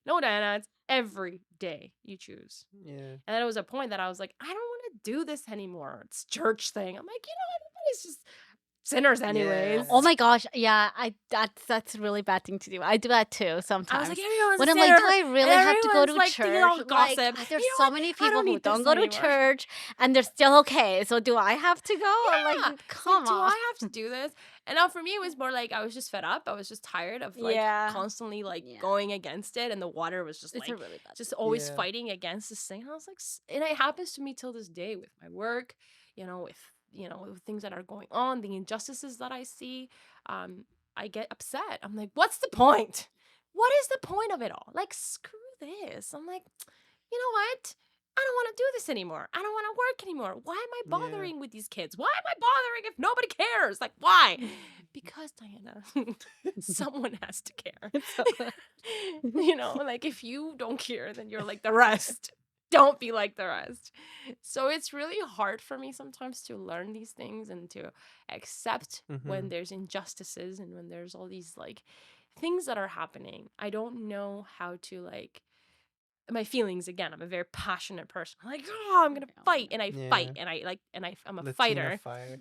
Speaker 1: No, Diana, it's every day you choose.
Speaker 2: Yeah.
Speaker 1: And then it was a point that I was like, I don't want to do this anymore. It's church thing. I'm like, everybody's just sinners anyways.
Speaker 3: Oh my gosh, yeah, that's a really bad thing to do. I do that too
Speaker 1: I was
Speaker 3: sometimes.
Speaker 1: like, everyone's
Speaker 3: When
Speaker 1: a
Speaker 3: I'm like, do
Speaker 1: sinner,
Speaker 3: I really
Speaker 1: and
Speaker 3: have to go
Speaker 1: everyone's
Speaker 3: to
Speaker 1: like thinking all
Speaker 3: church?
Speaker 1: gossip.
Speaker 3: Like,
Speaker 1: You
Speaker 3: there's
Speaker 1: know
Speaker 3: so
Speaker 1: what?
Speaker 3: many
Speaker 1: I
Speaker 3: people
Speaker 1: don't
Speaker 3: who
Speaker 1: need
Speaker 3: don't
Speaker 1: this
Speaker 3: go to
Speaker 1: anymore.
Speaker 3: church and they're still okay. So do I have to go?
Speaker 1: Yeah.
Speaker 3: Like,
Speaker 1: It's like,
Speaker 3: come
Speaker 1: do
Speaker 3: on.
Speaker 1: I have to do this? And now for me, it was more like I was just fed up. I was just tired of like
Speaker 3: Yeah.
Speaker 1: constantly like
Speaker 3: Yeah.
Speaker 1: going against it, and the water was just
Speaker 3: It's
Speaker 1: like
Speaker 3: a really bad
Speaker 1: just
Speaker 3: thing.
Speaker 1: always
Speaker 2: Yeah.
Speaker 1: fighting against this thing. And I was like, and it happens to me till this day with my work, with things that are going on, the injustices that I see. I get upset. I'm like, what's the point? What is the point of it all? Like, screw this. I'm like, you know what? I don't want to do this anymore. I don't want to work anymore. Why am I
Speaker 2: Yeah.
Speaker 1: bothering with these kids? Why am I bothering if nobody cares? Like, why? Because, Diana, someone has to care. Like if you don't care, then you're like the rest. Don't be like the rest. So it's really hard for me sometimes to learn these things and to accept when there's injustices and when there's all these like things that are happening. I don't know how to like my feelings again. I'm a very passionate person. I'm like, oh, I'm gonna fight, and I fight,
Speaker 2: Yeah.
Speaker 1: and I'm a
Speaker 2: Latina
Speaker 1: fighter.
Speaker 2: fire.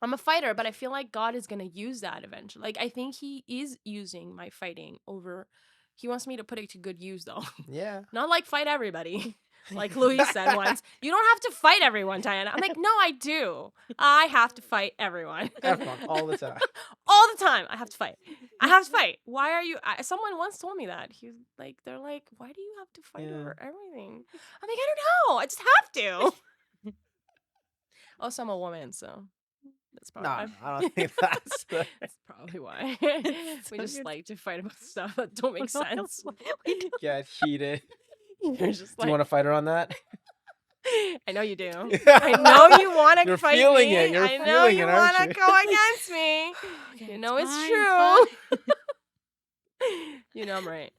Speaker 1: I'm a fighter, but I feel like God is gonna use that eventually. Like I think He is using my fighting over. He wants me to put it to good use, though.
Speaker 2: Yeah.
Speaker 1: Not like fight everybody. Like Louis said once, you don't have to fight everyone, Diana. I'm like, no, I do. I have to fight everyone.
Speaker 2: Everyone, all the time.
Speaker 1: All the time. I have to fight. I have to fight. Why are you? Someone once told me that. He's like, they're like, why do you have to fight
Speaker 2: Yeah.
Speaker 1: over everything? I'm like, I don't know. I just have to. Also, I'm a woman, so that's probably
Speaker 2: No,
Speaker 1: why.
Speaker 2: I don't think that's the.
Speaker 1: That's probably why.
Speaker 3: It's
Speaker 1: We
Speaker 3: so
Speaker 1: just
Speaker 3: good.
Speaker 1: like to fight about stuff that don't make sense.
Speaker 3: We don't-
Speaker 2: Get heated.
Speaker 1: You're just
Speaker 2: Do you want to fight her on that?
Speaker 1: I know you do. I know you want to
Speaker 2: You're
Speaker 1: fight
Speaker 2: feeling
Speaker 1: me.
Speaker 2: it. You're
Speaker 1: I know
Speaker 2: feeling
Speaker 1: you
Speaker 2: it, aren't
Speaker 1: want to
Speaker 2: you?
Speaker 1: go against me.
Speaker 3: Okay,
Speaker 1: You know it's
Speaker 3: fine,
Speaker 1: true.
Speaker 3: fine.
Speaker 1: You know I'm right.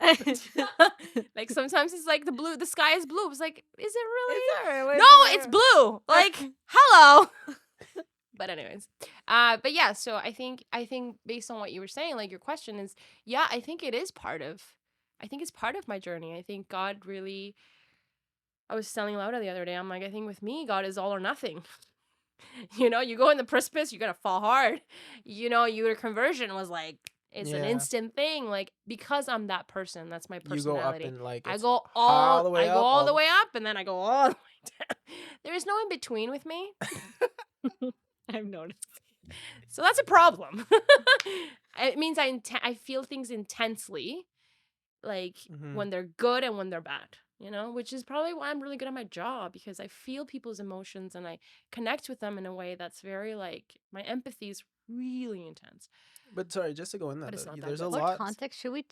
Speaker 1: Like sometimes it's like the sky is blue. It's like, is it really? No, it's blue. Like, hello. But anyways, but yeah. So I think based on what you were saying, like your question is, yeah, I think it is part of. I think it's part of my journey. I think God really. I was telling Laura the other day. I'm like, I think with me, God is all or nothing. You know, you go in the precipice, you're gonna fall hard. You know, your conversion was like it's an
Speaker 2: Yeah.
Speaker 1: instant thing. Like because I'm that person, that's my
Speaker 2: You go up
Speaker 1: personality.
Speaker 2: and like
Speaker 1: I
Speaker 2: it's
Speaker 1: go
Speaker 2: all the way
Speaker 1: I go
Speaker 2: up,
Speaker 1: all the way up, and then I go all the way down. There is no in between with me,
Speaker 3: I've noticed.
Speaker 1: so that's a problem. It means I feel things intensely, like
Speaker 2: Mhm.
Speaker 1: when they're good and when they're bad. You know, which is probably why I'm really good at my job because I feel people's emotions and I connect with them in a way that's very like my empathy is really intense.
Speaker 2: But sorry, just to go in that
Speaker 1: But it's
Speaker 2: though,
Speaker 1: not that
Speaker 2: there's a
Speaker 1: good.
Speaker 3: What
Speaker 2: lot.
Speaker 3: context should we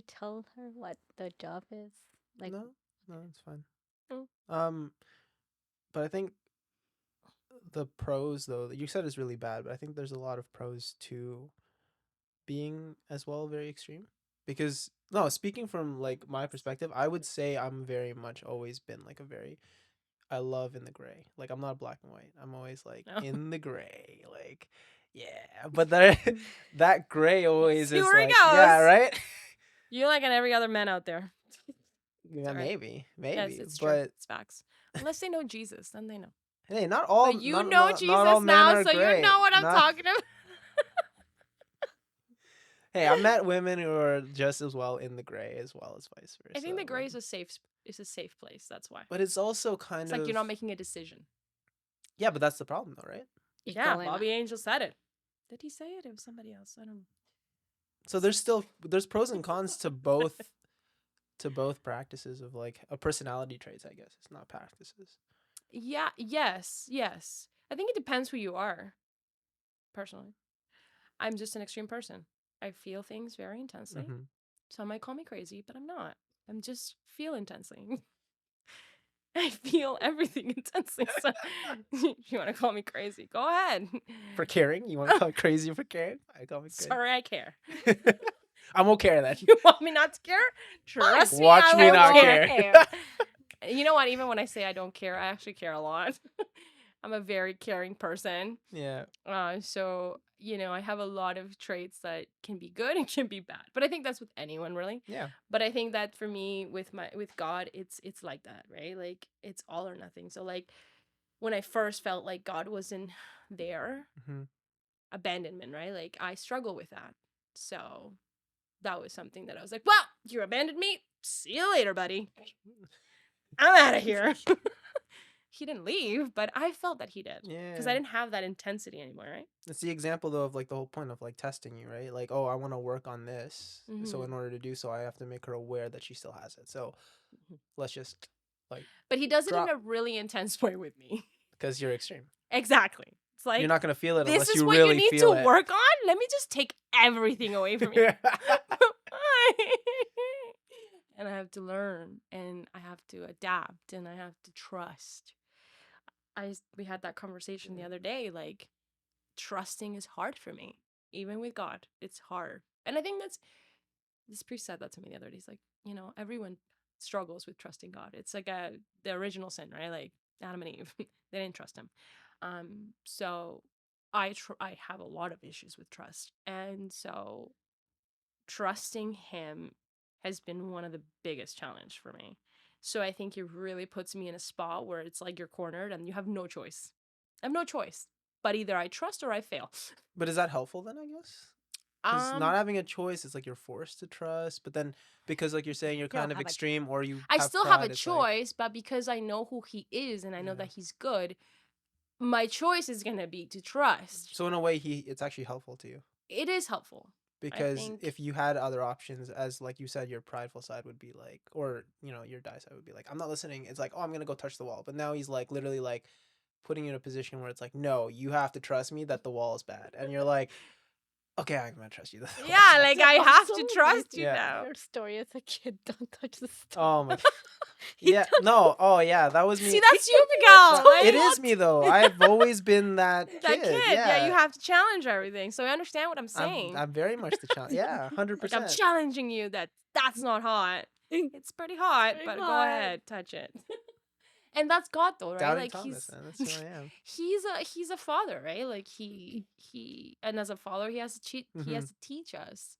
Speaker 3: tell her what the job is? Like,
Speaker 2: No, no, it's fine.
Speaker 1: Mm.
Speaker 2: But I think the pros though, you said is really bad, but I think there's a lot of pros to being as well very extreme. Because no, speaking from like my perspective, I would say I'm very much always been like a very I love in the gray. Like I'm not black and white. I'm always like
Speaker 1: No.
Speaker 2: in the gray. Like yeah, but that that gray always
Speaker 1: See
Speaker 2: is
Speaker 1: where he
Speaker 2: like yeah,
Speaker 1: goes.
Speaker 2: right?
Speaker 1: You're like in every other man out there.
Speaker 2: Yeah,
Speaker 1: Sorry.
Speaker 2: maybe,
Speaker 1: Yes,
Speaker 2: maybe.
Speaker 1: it's true.
Speaker 2: But
Speaker 1: It's facts. Unless they know Jesus, then they know.
Speaker 2: hey, not all
Speaker 1: But you
Speaker 2: not,
Speaker 1: know
Speaker 2: not, not all
Speaker 1: Jesus
Speaker 2: men
Speaker 1: now,
Speaker 2: are
Speaker 1: so you
Speaker 2: great.
Speaker 1: know what I'm
Speaker 2: Not
Speaker 1: talking about.
Speaker 2: hey, I met women who are just as well in the gray as well as vice versa.
Speaker 1: I think the gray
Speaker 2: but-
Speaker 1: is a safe place. That's why.
Speaker 2: But it's also kind
Speaker 1: It's
Speaker 2: of
Speaker 1: like you're not making a decision.
Speaker 2: yeah, but that's the problem though, right?
Speaker 1: Yeah,
Speaker 3: Igual,
Speaker 1: Bobby Angel said it. Did he say it? It was somebody else. I don't know.
Speaker 2: So there's pros and cons to both practices of like a personality traits, I guess. It's not practices.
Speaker 1: Yeah, yes. I think it depends who you are, personally. I'm just an extreme person. I feel things very intensely.
Speaker 2: Mhm.
Speaker 1: Some might call me crazy, but I'm not. I'm just feel intensely. I feel everything intensely. So if you want to call me crazy, go ahead.
Speaker 2: For caring, you want to call me crazy for caring? I call me crazy.
Speaker 1: Sorry, I care.
Speaker 2: I'm okay then.
Speaker 1: You want me not to care? Trust me,
Speaker 2: Watch
Speaker 1: I
Speaker 2: me
Speaker 1: won't
Speaker 2: not
Speaker 1: care.
Speaker 2: care.
Speaker 1: You know what? Even when I say I don't care, I actually care a lot. I'm a very caring person.
Speaker 2: Yeah.
Speaker 1: So you know, I have a lot of traits that can be good and can be bad. But I think that's with anyone, really.
Speaker 2: Yeah.
Speaker 1: But I think that for me, with God, it's like that, right? Like it's all or nothing. So like when I first felt like God wasn't there,
Speaker 2: hmm
Speaker 1: abandonment, right? Like I struggle with that. So that was something that I was like, well, you abandoned me. See you later, buddy. I'm out of here. He didn't leave, but I felt that he did.
Speaker 2: Yeah.
Speaker 1: Because I didn't have that intensity anymore, right?
Speaker 2: It's the example though of like the whole point of like testing you, right? Like, oh, I want to work on this. So
Speaker 1: Mhm.
Speaker 2: in order to do so, I have to make her aware that she still has it. So let's just like
Speaker 1: But he does it
Speaker 2: Drop.
Speaker 1: in a really intense way with me.
Speaker 2: because you're extreme.
Speaker 1: Exactly. It's like,
Speaker 2: You're not gonna feel it
Speaker 1: this
Speaker 2: unless
Speaker 1: is
Speaker 2: you
Speaker 1: what
Speaker 2: really
Speaker 1: you need
Speaker 2: feel
Speaker 1: to
Speaker 2: it.
Speaker 1: work on? Let me just take everything away from you. And I have to learn, and I have to adapt, and I have to trust. We had that conversation the other day, like, trusting is hard for me. Even with God, it's hard. And I think this priest said that to me the other day. He's like, you know, everyone struggles with trusting God. It's like the original sin, right? Like Adam and Eve, they didn't trust him. So I have a lot of issues with trust, and so trusting him has been one of the biggest challenge for me. So I think it really puts me in a spot where it's like you're cornered and you have no choice. I have no choice, but either I trust or I fail.
Speaker 2: But is that helpful then, I guess? Because not
Speaker 1: Um,
Speaker 2: having a choice, it's like you're forced to trust. But then, because like you're saying, you're
Speaker 3: You don't
Speaker 2: kind of
Speaker 3: have a
Speaker 2: extreme, or you
Speaker 1: I
Speaker 2: have
Speaker 1: still have a
Speaker 2: pride. It's like,
Speaker 1: choice, but because I know who he is and I know
Speaker 2: yeah.
Speaker 1: that he's good, my choice is gonna be to trust.
Speaker 2: So in a way, it's actually helpful to you.
Speaker 1: It is helpful. I
Speaker 2: Because
Speaker 1: think.
Speaker 2: if you had other options, as like you said, your prideful side would be like, or your die side would be like, I'm not listening. It's like, oh, I'm gonna go touch the wall. But now he's like literally like putting you in a position where it's like, no, you have to trust me that the wall is bad, and you're like, okay, I'm gonna trust you that the wall's
Speaker 1: Yeah,
Speaker 2: bad.
Speaker 1: like
Speaker 3: So
Speaker 1: I have
Speaker 3: also
Speaker 1: to
Speaker 3: reminds
Speaker 1: trust
Speaker 3: me
Speaker 1: you
Speaker 2: Yeah.
Speaker 3: of
Speaker 1: now.
Speaker 3: your story as a kid. Don't touch the stove.
Speaker 2: Oh my.
Speaker 3: He
Speaker 2: Yeah.
Speaker 3: does-
Speaker 2: No. Oh yeah. That was
Speaker 1: See,
Speaker 2: me.
Speaker 1: that's you, Miguel,
Speaker 2: But it
Speaker 1: right?
Speaker 2: is me though. I've always been that
Speaker 1: That
Speaker 2: kid.
Speaker 1: kid, yeah, you
Speaker 2: Yeah.
Speaker 1: have to challenge everything. So I understand what I'm
Speaker 2: I'm
Speaker 1: saying.
Speaker 2: I'm very much the challenge. Yeah, hundred
Speaker 1: Like I'm
Speaker 2: percent.
Speaker 1: challenging you that that's not hot. It's pretty hot,
Speaker 3: Very
Speaker 1: but go
Speaker 3: hard.
Speaker 1: ahead, touch it. And that's God though, right?
Speaker 2: Doubting
Speaker 1: Like
Speaker 2: Thomas,
Speaker 1: he's
Speaker 2: man. That's who I am.
Speaker 1: he's a father, right? Like he and as a father, he
Speaker 2: Mm-hmm.
Speaker 1: has to teach us.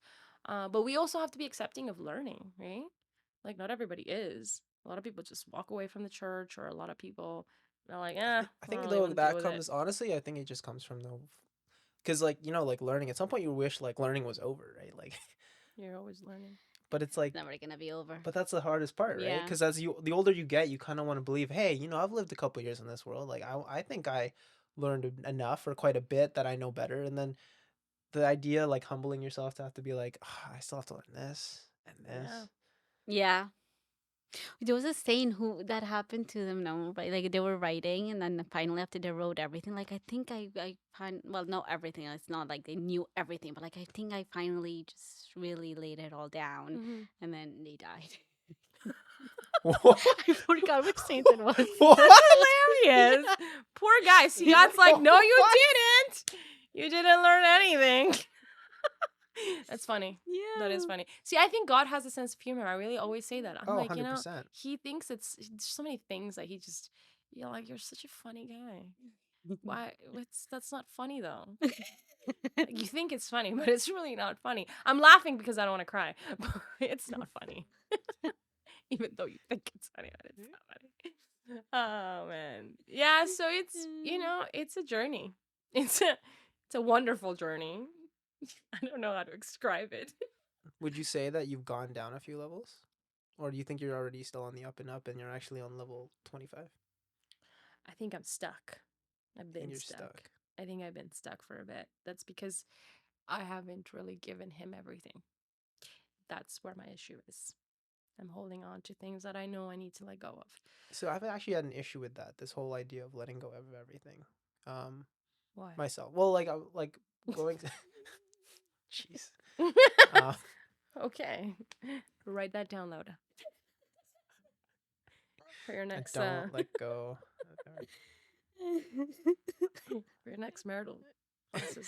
Speaker 1: But we also have to be accepting of learning, right? Like not everybody is. A lot of people just walk away from the church, or a lot of people are like,
Speaker 2: I
Speaker 1: eh,
Speaker 2: think I
Speaker 1: I don't
Speaker 2: think
Speaker 1: really
Speaker 2: though
Speaker 1: want to deal
Speaker 2: that
Speaker 1: with it.
Speaker 2: comes honestly. I think it just comes from the because like like learning. At some point, you wish like learning was over, right? Like,
Speaker 1: You're always learning.
Speaker 2: but it's
Speaker 3: It's
Speaker 2: like,
Speaker 3: never gonna be over.
Speaker 2: but that's the hardest part, right?
Speaker 3: Yeah.
Speaker 2: Because as the older you get, you kind of want to believe, hey, I've lived a couple years in this world. Like, I think I learned enough or quite a bit that I know better. And then the idea, like humbling yourself to have to be like, "Ah, I still have to learn this and
Speaker 1: Yeah.
Speaker 2: this."
Speaker 3: Yeah. There was a saying who that happened to them now, right? Like they were writing and then finally after they wrote everything, like I think I find well not everything. It's not like they knew everything, but like I think I finally just really laid it all down
Speaker 1: Mm-hmm.
Speaker 3: and then they died.
Speaker 2: What?
Speaker 3: I forgot which saint it was.
Speaker 1: That's
Speaker 2: What?
Speaker 1: hilarious. Poor guy. See, God's like, no, you
Speaker 2: What?
Speaker 1: didn't. You didn't learn anything. That's funny. That is
Speaker 3: Yeah.
Speaker 1: funny. See, I think God has a sense of humor. I really always say that. I'm
Speaker 2: Oh,
Speaker 1: like,
Speaker 2: 100%.
Speaker 1: he thinks there's so many things that he just, like, you're such a funny guy. Why? That's not funny though. Like, you think it's funny, but it's really not funny. I'm laughing because I don't want to cry, but it's not funny. Even though you think it's funny, but it's not funny. Oh man, yeah. So it's it's a journey. It's a wonderful journey. I don't know how to describe it.
Speaker 2: Would you say that you've gone down a few levels? Or do you think you're already still on the up and up and you're actually on level 25
Speaker 1: I think I'm stuck. I've
Speaker 2: and
Speaker 1: been
Speaker 2: you're
Speaker 1: stuck.
Speaker 2: stuck?
Speaker 1: I think I've been stuck for a bit. That's because I haven't really given him everything. That's where my issue is. I'm holding on to things that I know I need to let go of.
Speaker 2: So I've actually had an issue with that, this whole idea of letting go of everything. Um,
Speaker 1: Why?
Speaker 2: myself. Well, like going to jeez. Uh,
Speaker 1: Okay. Write that down, Loda. For your
Speaker 2: I
Speaker 1: next
Speaker 2: don't let go.
Speaker 1: for your next marital crisis.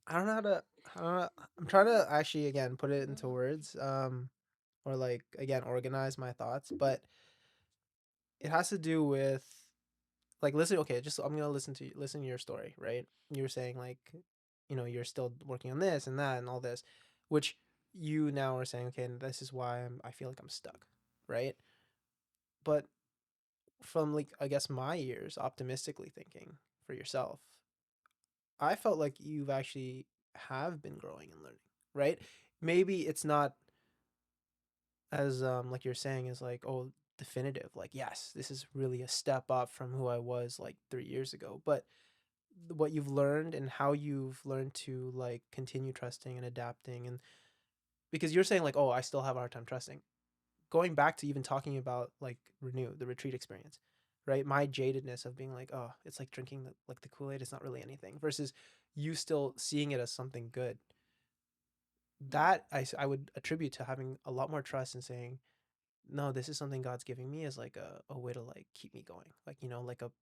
Speaker 2: I don't know how to. I don't know. I'm trying to actually again put it into words. Or like again organize my thoughts, but it has to do with like listen. Okay, just I'm gonna listen to your story, right? You're saying like, you're still working on this and that and all this, which you now are saying, okay, and this is why I feel like I'm stuck, right? But from like I guess my ears, optimistically thinking for yourself, I felt like you've actually have been growing and learning, right? Maybe it's not as like you're saying is like, oh, definitive, like yes, this is really a step up from who I was like 3 years ago, but what you've learned and how you've learned to like continue trusting and adapting, and because you're saying like, oh, I still have a hard time trusting, going back to even talking about like the retreat experience, right? My jadedness of being like, oh, it's like drinking the Kool-Aid, it's not really anything, versus you still seeing it as something good. That I would attribute to having a lot more trust and saying, no, this is something God's giving me as like a way to like keep me going, like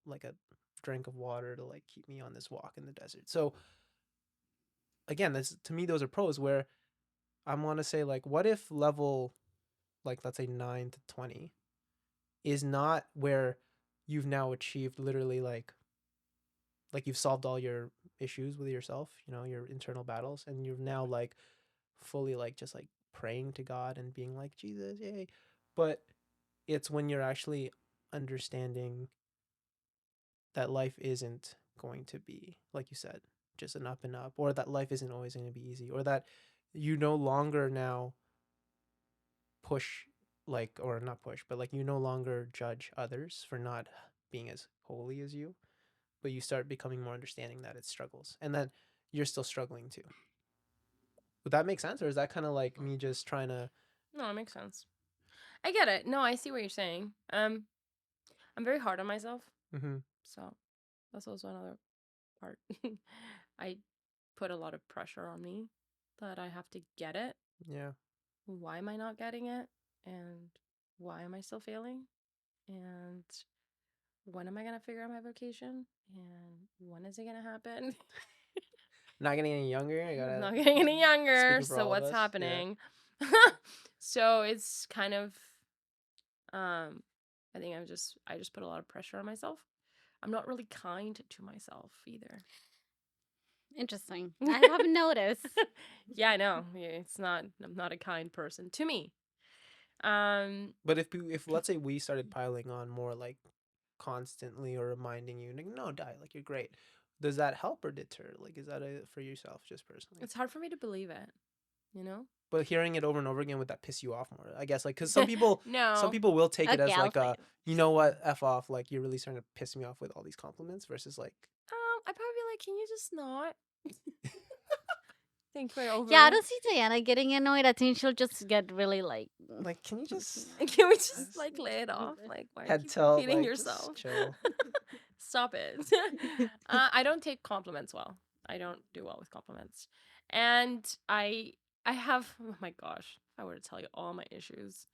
Speaker 2: like a drink of water to like keep me on this walk in the desert. So again, this to me those are pros where I want to say like, what if level, like let's say 9 to 20 is not where you've now achieved literally like you've solved all your issues with yourself, your internal battles, and you're now like fully like just like praying to God and being like, Jesus, yay. But it's when you're actually understanding that life isn't going to be, like you said, just an up and up, or that life isn't always going to be easy, or that you no longer now push, like, or not push, but like you no longer judge others for not being as holy as you, but you start becoming more understanding that it struggles and that you're still struggling too. Would that make sense? Or is that kind of like me just trying to.
Speaker 1: No, it makes sense. I get it. No, I see what you're saying. I'm very hard on myself,
Speaker 2: Mm-hmm.
Speaker 1: so that's also another part. I put a lot of pressure on me that I have to get it.
Speaker 2: Yeah.
Speaker 1: Why am I not getting it? And why am I still failing? And when am I gonna figure out my vocation? And when is it gonna happen?
Speaker 2: Not getting any younger. I
Speaker 1: I'm
Speaker 2: gotta
Speaker 1: not getting any younger,
Speaker 2: speaking for
Speaker 1: so
Speaker 2: all of
Speaker 1: what's
Speaker 2: us. Yeah.
Speaker 1: happening? So it's kind of I think I just put a lot of pressure on myself. I'm not really kind to myself either.
Speaker 3: Interesting. I haven't noticed.
Speaker 1: Yeah, I know. Yeah, I'm not a kind person to me. Um
Speaker 2: But if let's say we started piling on more like constantly or reminding you, like, no, die, like you're great. Does that help or deter? Like, is that for yourself, just personally?
Speaker 1: it's hard for me to believe it, you know?
Speaker 2: But hearing it over and over again, would that piss you off more? I guess, like, because some
Speaker 1: No.
Speaker 2: people will take it
Speaker 3: Okay,
Speaker 2: as
Speaker 3: I'll
Speaker 2: like
Speaker 3: say
Speaker 2: a,
Speaker 3: it.
Speaker 2: you know what, f off, like you're really starting to piss me off with all these compliments versus like,
Speaker 1: I'd probably be like, can you just not think we're over
Speaker 3: Yeah, I
Speaker 1: it?
Speaker 3: don't see Diana getting annoyed. I think she'll just get really like.
Speaker 2: can you just
Speaker 1: Can we just like lay it off? Like, why
Speaker 2: head
Speaker 1: keep
Speaker 2: tilt,
Speaker 1: repeating
Speaker 2: like just
Speaker 1: yourself?
Speaker 2: chill.
Speaker 1: Stop it. I don't take compliments well. I don't do well with compliments, and I have. Oh my gosh, if I were to tell you all my issues,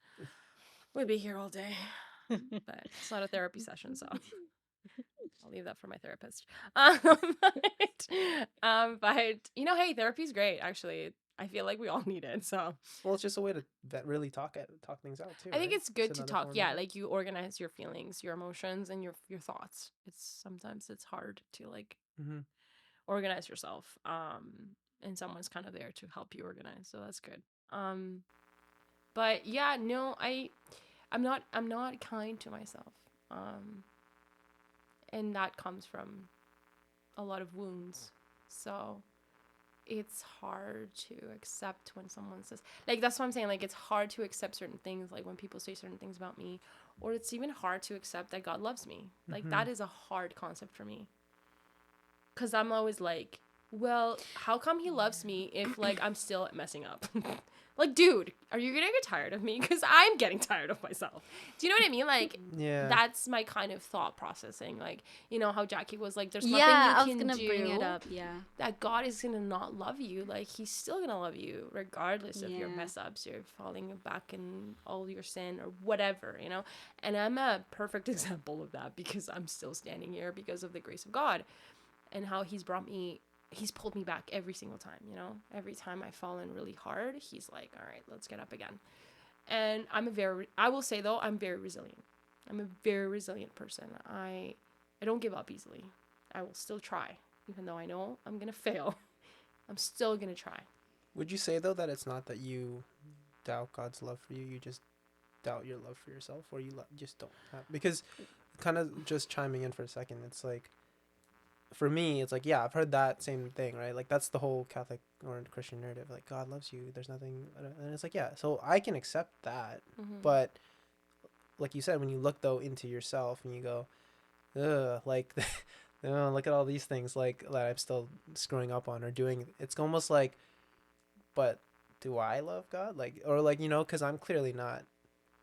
Speaker 1: we'd be here all day. But it's not a therapy session, so I'll leave that for my therapist. But you know, hey, therapy's great. Actually, I feel like we all need it. So
Speaker 2: Well, it's just a way to really talk things out too,
Speaker 1: I think
Speaker 2: right?
Speaker 1: it's good
Speaker 2: It's
Speaker 1: to
Speaker 2: another
Speaker 1: talk.
Speaker 2: form of
Speaker 1: Yeah,
Speaker 2: it.
Speaker 1: like you organize your feelings, your emotions, and your thoughts. It's sometimes it's hard to like
Speaker 2: Mm-hmm.
Speaker 1: organize yourself. And someone's kind of there to help you organize, so that's good. But yeah, no, I'm not kind to myself. Um, and that comes from a lot of wounds. So it's hard to accept when someone says, like, that's what I'm saying, like it's hard to accept certain things, like when people say certain things about me, or it's even hard to accept that God loves me. Like
Speaker 2: Mm-hmm.
Speaker 1: that is a hard concept for me, because I'm always like, well, how come he loves me if like I'm still messing up? Like, dude, are you gonna get tired of me? Because I'm getting tired of myself. Do you know what I mean? Like,
Speaker 2: Yeah.
Speaker 1: that's my kind of thought processing. Like, you know how Jackie was like, there's nothing
Speaker 3: Yeah,
Speaker 1: you
Speaker 3: I was
Speaker 1: can
Speaker 3: gonna bring it
Speaker 1: do
Speaker 3: up. Yeah.
Speaker 1: that God is gonna not love you. Like, he's still gonna love you regardless of your
Speaker 3: Yeah.
Speaker 1: mess ups, your falling back in all your sin or whatever, you know? And I'm a perfect example of that because I'm still standing here because of the grace of God and how he's pulled me back every single time, you know? Every time I've fallen really hard, he's like, all right, let's get up again. And I will say though, I'm very resilient. I'm a very resilient person. I don't give up easily. I will still try, even though I know I'm going to fail. I'm still going to try.
Speaker 2: Would you say though that it's not that you doubt God's love for you, you just doubt your love for yourself, or you just don't have, because kind of just chiming in for a second, it's like, for me, it's like, yeah, I've heard that same thing, right? Like that's the whole Catholic or Christian narrative, like God loves you, there's nothing, and it's like, yeah, so I can accept that,
Speaker 1: Mm-hmm.
Speaker 2: but like you said, when you look though into yourself and you go, ugh, like, oh, look at all these things like that I'm still screwing up on or doing, it's almost like, but do I love God? Like, or like, because I'm clearly not,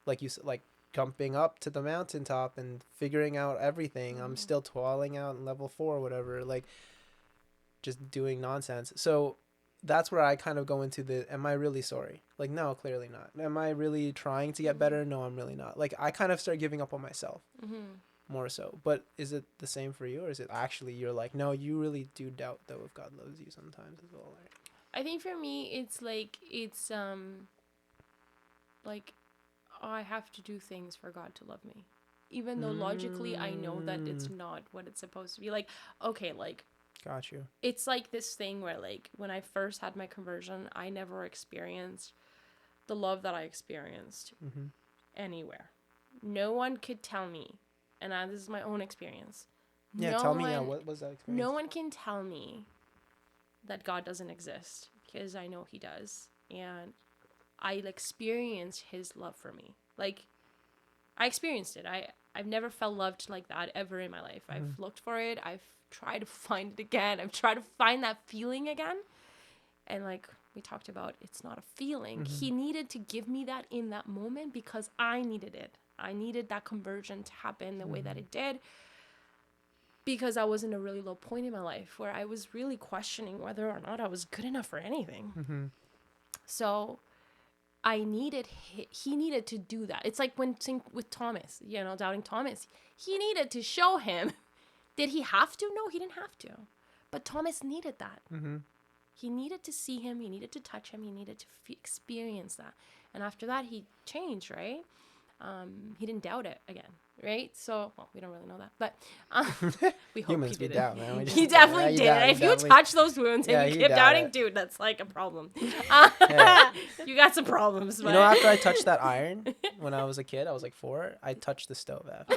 Speaker 2: like you said, like jumping up to the mountaintop and figuring out everything. I'm
Speaker 1: Mm-hmm.
Speaker 2: still toiling out in level 4 or whatever, like just doing nonsense. So that's where I kind of go into the, am I really sorry? Like, no, clearly not. Am I really trying to get better? No, I'm really not. Like, I kind of start giving up on myself
Speaker 1: Mm-hmm.
Speaker 2: more so. But is it the same for you, or is it actually you're like, no, you really do doubt though if God loves you sometimes as well? Right?
Speaker 1: I think for me, it's like I have to do things for God to love me. Even though logically I know that it's
Speaker 2: Mm,
Speaker 1: not what it's supposed to be. Like, okay, like
Speaker 2: got you.
Speaker 1: it's like this thing where like when I first had my conversion, I never experienced the love that I experienced
Speaker 2: Mm-hmm.
Speaker 1: anywhere. No one could tell me, and this is my own experience.
Speaker 2: Yeah,
Speaker 1: No
Speaker 2: tell me.
Speaker 1: one,
Speaker 2: What was that experience?
Speaker 1: no one can tell me that God doesn't exist, because I know He does, and I experienced His love for me. Like, I experienced it. I've never felt loved like that ever in my life.
Speaker 2: Mm-hmm.
Speaker 1: I've looked for it. I've tried to find it again. I've tried to find that feeling again. And like we talked about, it's not a feeling.
Speaker 2: Mm-hmm.
Speaker 1: He needed to give me that in that moment because I needed it. I needed that conversion to happen the way that it did, because I was in a really low point in my life where I was really questioning whether or not I was good enough for anything.
Speaker 2: Mm-hmm.
Speaker 1: So I needed, he needed to do that. It's like when with Thomas, doubting Thomas, he needed to show him. Did he have to? No, he didn't have to. But Thomas needed that.
Speaker 2: Mm-hmm.
Speaker 1: He needed to see him. He needed to touch him. He needed to experience that. And after that, he changed, right? He didn't doubt it again, right? So, well, we don't really know that, but we hope
Speaker 2: Humans,
Speaker 1: he
Speaker 2: we
Speaker 1: did
Speaker 2: doubt,
Speaker 1: it.
Speaker 2: man. We just,
Speaker 1: He definitely
Speaker 2: you
Speaker 1: did.
Speaker 2: doubt-
Speaker 1: And if you
Speaker 2: definitely-
Speaker 1: touch those wounds
Speaker 2: Yeah,
Speaker 1: and you
Speaker 2: you
Speaker 1: keep
Speaker 2: doubt
Speaker 1: doubting,
Speaker 2: it.
Speaker 1: dude, that's like a problem.
Speaker 2: Yeah.
Speaker 1: You got some problems, but
Speaker 2: You know, after I touched that iron when I was a kid, I was like 4. I touched the stove after.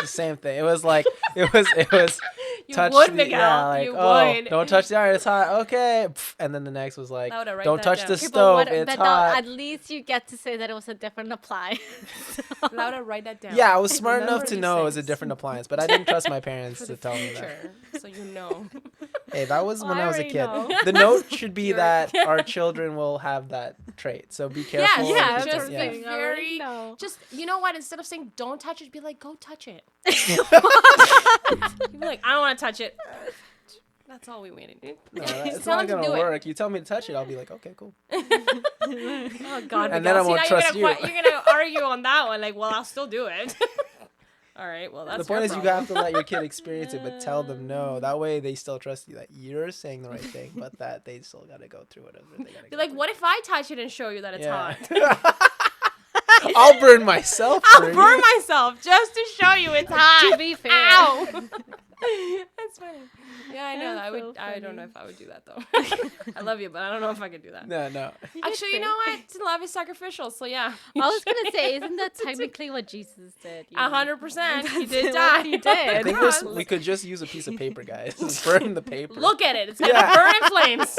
Speaker 2: The same thing. It was like it was.
Speaker 1: you
Speaker 2: Touch
Speaker 1: would,
Speaker 2: the,
Speaker 1: Miguel.
Speaker 2: yeah, like,
Speaker 1: you
Speaker 2: oh,
Speaker 1: would.
Speaker 2: don't touch the iron, it's hot. Okay. And then the next was like,
Speaker 1: Laura, write
Speaker 2: don't
Speaker 1: that
Speaker 2: touch
Speaker 1: down.
Speaker 2: the
Speaker 1: Okay,
Speaker 2: stove, it's
Speaker 3: but
Speaker 2: hot.
Speaker 3: at least you get to say that it was a different appliance.
Speaker 1: Laura, write that down.
Speaker 2: Yeah, I was smart
Speaker 1: Remember
Speaker 2: enough to
Speaker 1: these
Speaker 2: know it was a
Speaker 1: things.
Speaker 2: different appliance, but I didn't trust my parents
Speaker 1: For
Speaker 2: to
Speaker 1: the
Speaker 2: tell me that.
Speaker 1: future, so you know.
Speaker 2: Hey, that was when
Speaker 3: I
Speaker 2: I was a
Speaker 3: already
Speaker 2: kid.
Speaker 3: know.
Speaker 2: The note should be
Speaker 1: You're-
Speaker 2: that our children will have that trait. So be careful.
Speaker 1: Yeah,
Speaker 3: yeah,
Speaker 2: because-
Speaker 3: that's
Speaker 1: just
Speaker 3: what I'm
Speaker 1: be
Speaker 3: saying. I already
Speaker 1: very,
Speaker 3: know.
Speaker 1: just, you know what? Instead of saying don't touch it, be like, go touch it. You'd be like, I don't want to touch it. That's all we waited, dude.
Speaker 2: No,
Speaker 1: Just
Speaker 2: it's
Speaker 1: tell
Speaker 2: not
Speaker 1: him to
Speaker 2: gonna
Speaker 1: do it.
Speaker 2: work. You tell me to touch it, I'll be like, okay, cool.
Speaker 1: Oh God!
Speaker 2: And
Speaker 1: Miguel.
Speaker 2: then I
Speaker 1: See,
Speaker 2: won't
Speaker 1: now
Speaker 2: trust
Speaker 1: you're
Speaker 2: you.
Speaker 1: gonna, you're gonna argue on that one. Like, well, I'll still do it. All right. Well, that's
Speaker 2: The point
Speaker 1: your
Speaker 2: is, you
Speaker 1: problem.
Speaker 2: have to let your kid experience it, but tell them no. That way, they still trust you that you're saying the right thing, but that they still gotta go through whatever they gotta
Speaker 1: Be
Speaker 2: go
Speaker 1: like,
Speaker 2: through.
Speaker 1: what if I touch it and show you that it's hot?
Speaker 2: I'll burn myself.
Speaker 1: I'll
Speaker 2: for
Speaker 1: burn
Speaker 2: you.
Speaker 1: myself just to show you it's hot.
Speaker 3: To be fair.
Speaker 1: Ow. That's funny. Yeah, I know.
Speaker 3: That's
Speaker 1: I would.
Speaker 3: so
Speaker 1: I don't know
Speaker 3: funny.
Speaker 1: if I would do that though. I love you, but I don't know if I could do that.
Speaker 2: No.
Speaker 1: Actually, you know what? Love is sacrificial. So yeah.
Speaker 3: I was gonna say, isn't that technically what Jesus did? you know?
Speaker 1: 100%. He
Speaker 3: That's
Speaker 1: did
Speaker 3: what
Speaker 1: die.
Speaker 3: he did.
Speaker 2: I think
Speaker 1: Yes.
Speaker 2: we could just use a piece of paper, guys. Just burn the paper.
Speaker 1: Look at it. It's gonna
Speaker 2: Yeah.
Speaker 1: burn in flames.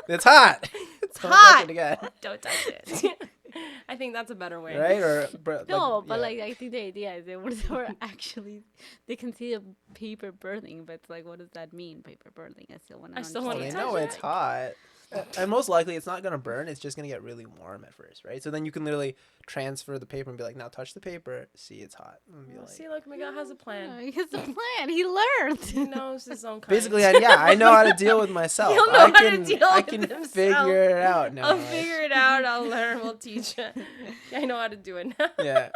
Speaker 2: It's hot.
Speaker 1: It's
Speaker 2: Don't
Speaker 1: hot.
Speaker 2: touch it again.
Speaker 1: Don't touch it. I think that's a better way.
Speaker 2: Right? Or
Speaker 3: No, but
Speaker 2: yeah.
Speaker 3: like I think the idea is they were actually they can see the paper burning, but it's like, what does that mean? Paper burning? I still want to.
Speaker 1: I still
Speaker 2: Well,
Speaker 1: wanna
Speaker 2: they
Speaker 1: touch
Speaker 2: know
Speaker 1: it.
Speaker 2: it's hot. And most likely it's not gonna burn. It's just gonna get really warm at first, right? So then you can literally transfer the paper and be like, now touch the paper. See, it's hot. And be like,
Speaker 1: See, look, Miguel has a plan.
Speaker 3: He has a plan. He learned.
Speaker 1: He knows his own kind.
Speaker 2: basically, I know how to deal with myself.
Speaker 1: He'll know
Speaker 2: I
Speaker 1: how to
Speaker 2: can,
Speaker 1: deal
Speaker 2: I
Speaker 1: with
Speaker 2: can
Speaker 1: himself.
Speaker 2: figure it out now.
Speaker 1: I'll figure it out. I'll learn. We'll teach. I know how to do it now.
Speaker 2: Yeah.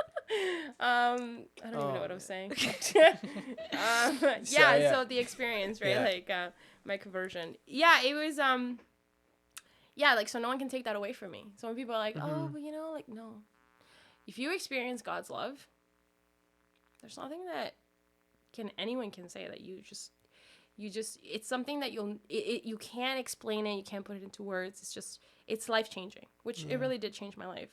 Speaker 1: I don't even know
Speaker 2: Oh,
Speaker 1: what I was saying.
Speaker 2: So, yeah.
Speaker 1: So the experience, right?
Speaker 2: Yeah.
Speaker 1: Like my conversion. Yeah, it was yeah, like so no one can take that away from me. So when people are like,
Speaker 2: Mm-hmm.
Speaker 1: "Oh, but like no." If you experience God's love, there's nothing that anyone can say that you just it's something that you can't explain it, you can't put it into words. It's life-changing, which it really did change my life.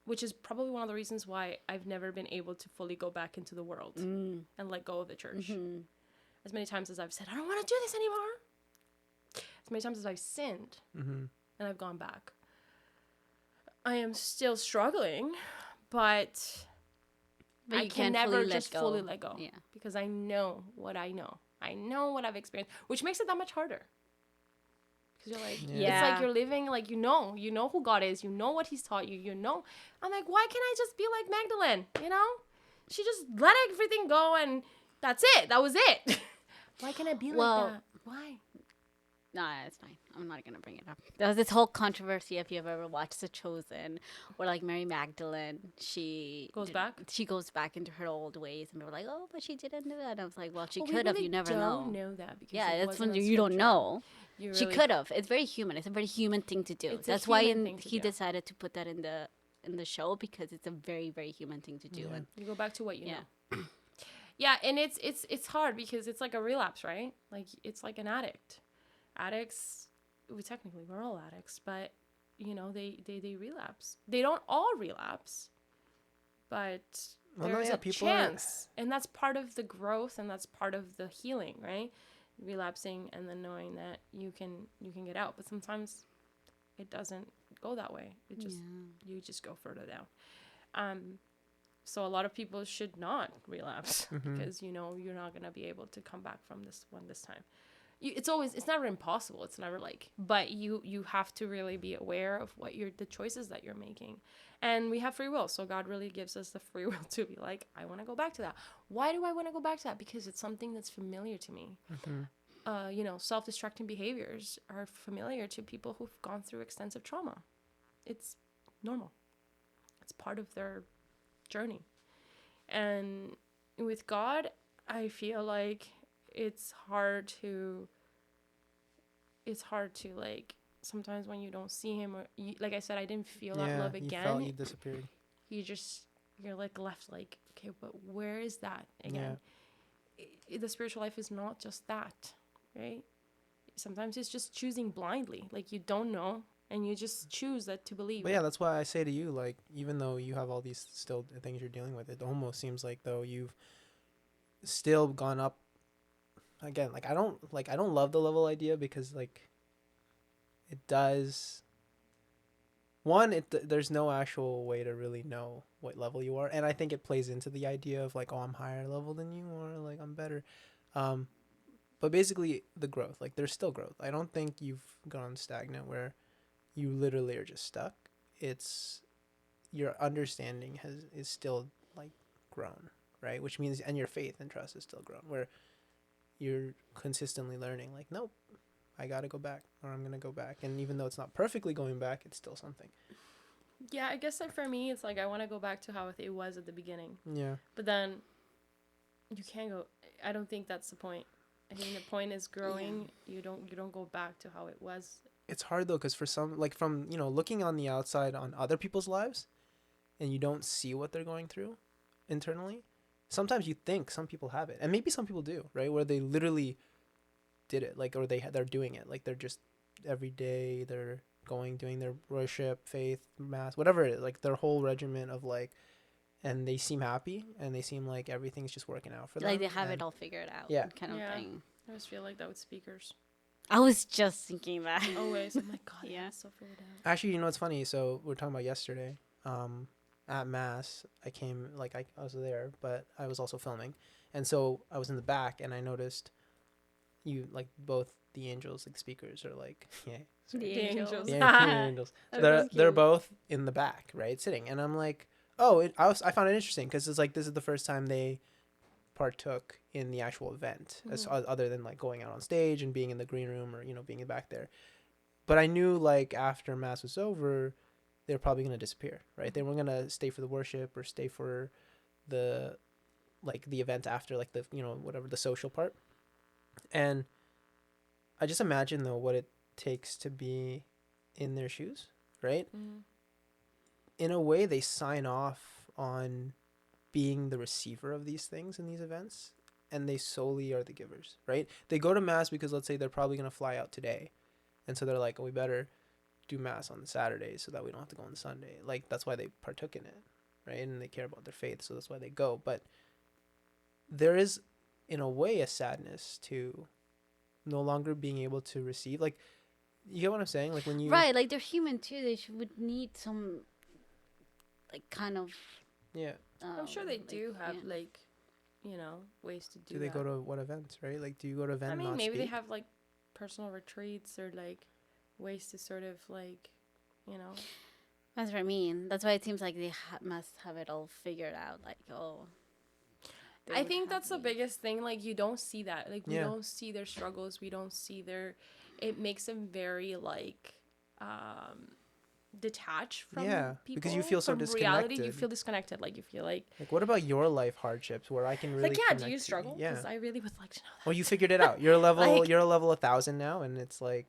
Speaker 1: Which is probably one of the reasons why I've never been able to fully go back into the world and let go of the church.
Speaker 3: Mhm.
Speaker 1: As many times as I've said, I don't want to do this anymore. As many times as I've sinned
Speaker 2: Mm-hmm.
Speaker 1: and I've gone back. I am still struggling, but I
Speaker 3: you
Speaker 1: can
Speaker 3: can't
Speaker 1: never
Speaker 3: fully let
Speaker 1: just
Speaker 3: go.
Speaker 1: fully let go.
Speaker 3: Yeah.
Speaker 1: Because I know what I know. I know what I've experienced, which makes it that much harder. Because you're like,
Speaker 2: Yeah.
Speaker 1: it's like you're living, like, you know who God is, you know what he's taught you, you know. I'm like, why can't I just be like Magdalene, you know? She just let everything go and that's it. That was it. Why can't I be
Speaker 3: Well-
Speaker 1: like that? Why?
Speaker 3: Nah, it's fine. I'm not gonna bring it up. There was this whole controversy, if you've ever watched The Chosen, where like Mary Magdalene, she
Speaker 1: Goes back?
Speaker 3: She goes back into her old ways, and they were like, "Oh, but she didn't do that." And I was like, "Well, she
Speaker 1: Well, we
Speaker 3: could have.
Speaker 1: really
Speaker 3: You never
Speaker 1: don't
Speaker 3: know."
Speaker 1: that because
Speaker 3: Yeah,
Speaker 1: it
Speaker 3: that's
Speaker 1: wasn't
Speaker 3: when
Speaker 1: in
Speaker 3: you don't
Speaker 1: scripture.
Speaker 3: know.
Speaker 1: You
Speaker 3: She
Speaker 1: really-
Speaker 3: could have. It's very human. It's a very human thing to do.
Speaker 1: It's a
Speaker 3: That's why
Speaker 1: human thing to
Speaker 3: he
Speaker 1: do.
Speaker 3: decided to put that in the show, because it's a very, very human thing to do.
Speaker 2: Yeah.
Speaker 3: And
Speaker 1: You go back to what you
Speaker 3: Yeah.
Speaker 1: know. Yeah, and it's hard because it's like a relapse, right? Like it's like an addict. Addicts, we're all addicts, but they relapse. They don't all relapse, but
Speaker 2: Well, no,
Speaker 1: there's
Speaker 2: yeah,
Speaker 1: a
Speaker 2: people are.
Speaker 1: chance, and that's part of the growth, and that's part of the healing, right? Relapsing and then knowing that you can get out, but sometimes it doesn't go that way. It just
Speaker 3: Yeah.
Speaker 1: you just go further down. Um, so a lot of people should not relapse
Speaker 2: Mm-hmm.
Speaker 1: because you're not gonna be able to come back from this one this time. It's never impossible. It's never like, but you have to really be aware of the choices that you're making, and we have free will. So God really gives us the free will to be like, I want to go back to that. Why do I want to go back to that? Because it's something that's familiar to me.
Speaker 2: Mm-hmm.
Speaker 1: Self-destructing behaviors are familiar to people who've gone through extensive trauma. It's normal. It's part of their journey. And with God, I feel like it's hard to like sometimes when you don't see him, or like I said, I didn't feel that
Speaker 2: Yeah,
Speaker 1: love
Speaker 2: you felt
Speaker 1: again.
Speaker 2: you disappeared.
Speaker 1: You're like left like, okay, but where is that
Speaker 2: Yeah.
Speaker 1: again? The spiritual life is not just that, right? Sometimes it's just choosing blindly, like you don't know and you just choose that to believe.
Speaker 2: But yeah, that's why I say to you, like, even though you have all these still things you're dealing with, it almost seems like though you've still gone up again. Like I don't love the level idea because like it does one there's no actual way to really know what level you are, and I think it plays into the idea of like, oh, I'm higher level than you, or like I'm better. Um, but basically the growth, like there's still growth. I don't think you've gone stagnant where you literally are just stuck. It's your understanding is still like grown, right? Which means, and your faith and trust is still grown, where you're consistently learning like, nope, I gotta go back, or I'm gonna go back, and even though it's not perfectly going back, it's still something.
Speaker 1: Yeah, I guess that for me it's like I want to go back to how it was at the beginning,
Speaker 2: Yeah.
Speaker 1: but then you can't go. I don't think that's the point. I think the point is growing. You don't go back to how it was.
Speaker 2: It's hard though, because for some, like from looking on the outside on other people's lives, and you don't see what they're going through internally. Sometimes you think some people have it, and maybe some people do, right? Where they literally did it, like, or they're doing it, like they're just every day they're doing their worship, faith, mass, whatever it is, like their whole regimen of like, and they seem happy and they seem like everything's just working out for them.
Speaker 3: Like they have it
Speaker 2: and
Speaker 3: all figured out,
Speaker 2: Yeah.
Speaker 3: kind of
Speaker 1: Yeah.
Speaker 3: thing.
Speaker 1: I just feel like that with speakers.
Speaker 3: I was just thinking that.
Speaker 1: Always, I'm like, God,
Speaker 3: Yeah.
Speaker 1: yeah, so figured out.
Speaker 2: Actually, you know what's funny? So we are talking about yesterday. At mass, I came like I was there, but I was also filming, and so I was in the back, and I noticed you like both the angels, like speakers, are like yeah, sorry.
Speaker 3: The
Speaker 1: The
Speaker 3: angels.
Speaker 1: angels.
Speaker 2: Yeah, the angels. So they're
Speaker 1: That's
Speaker 2: they're
Speaker 1: cute.
Speaker 2: both in the back, right, sitting, and I'm like, oh, I found it interesting because it's like this is the first time they partook in the actual event, as other than like going out on stage and being in the green room or being back there. But I knew like after mass was over, they were probably gonna disappear, right? They weren't gonna stay for the worship or stay for the the event after, like the whatever the social part. And I just imagine though what it takes to be in their shoes, right?
Speaker 1: Mm-hmm.
Speaker 2: In a way, they sign off on being the receiver of these things in these events, and they solely are the givers, right? They go to mass because let's say they're probably gonna fly out today, and so they're like, oh, we better do mass on the Saturday so that we don't have to go on the Sunday. Like that's why they partook in it, right? And they care about their faith, so that's why they go. But there is, in a way, a sadness to no longer being able to receive. Like, you get what I'm saying? Like when you
Speaker 3: Right, like they're human too. They would need some, like, kind of.
Speaker 2: yeah.
Speaker 1: I'm sure they
Speaker 3: like,
Speaker 1: do have
Speaker 3: yeah.
Speaker 1: like, ways to do.
Speaker 2: Do they
Speaker 1: that.
Speaker 2: go to what events, right? Like, do you go to event?
Speaker 1: I mean,
Speaker 2: not
Speaker 1: maybe they
Speaker 2: speak?
Speaker 1: have like personal retreats or like ways to sort of like,
Speaker 3: That's what I mean. That's why it seems like they must have it all figured out. Like, oh. they
Speaker 1: I
Speaker 3: would
Speaker 1: think
Speaker 3: have
Speaker 1: that's the
Speaker 3: these.
Speaker 1: biggest thing. Like, you don't see that. Like, we
Speaker 2: Yeah.
Speaker 1: don't see their struggles. We don't see their. It makes them very like, detached from
Speaker 2: Yeah,
Speaker 1: people.
Speaker 2: because you feel so
Speaker 1: from reality. You
Speaker 2: disconnected.
Speaker 1: feel disconnected. Like, you feel like.
Speaker 2: Like, what about your life hardships where I can really
Speaker 1: Like, yeah. Do
Speaker 2: connect
Speaker 1: you
Speaker 2: to
Speaker 1: struggle?
Speaker 2: Yeah.
Speaker 1: Because I really would like to know that.
Speaker 2: Well, you figured it out. You're a level.
Speaker 1: Like-
Speaker 2: You're a level 1,000 now, and it's like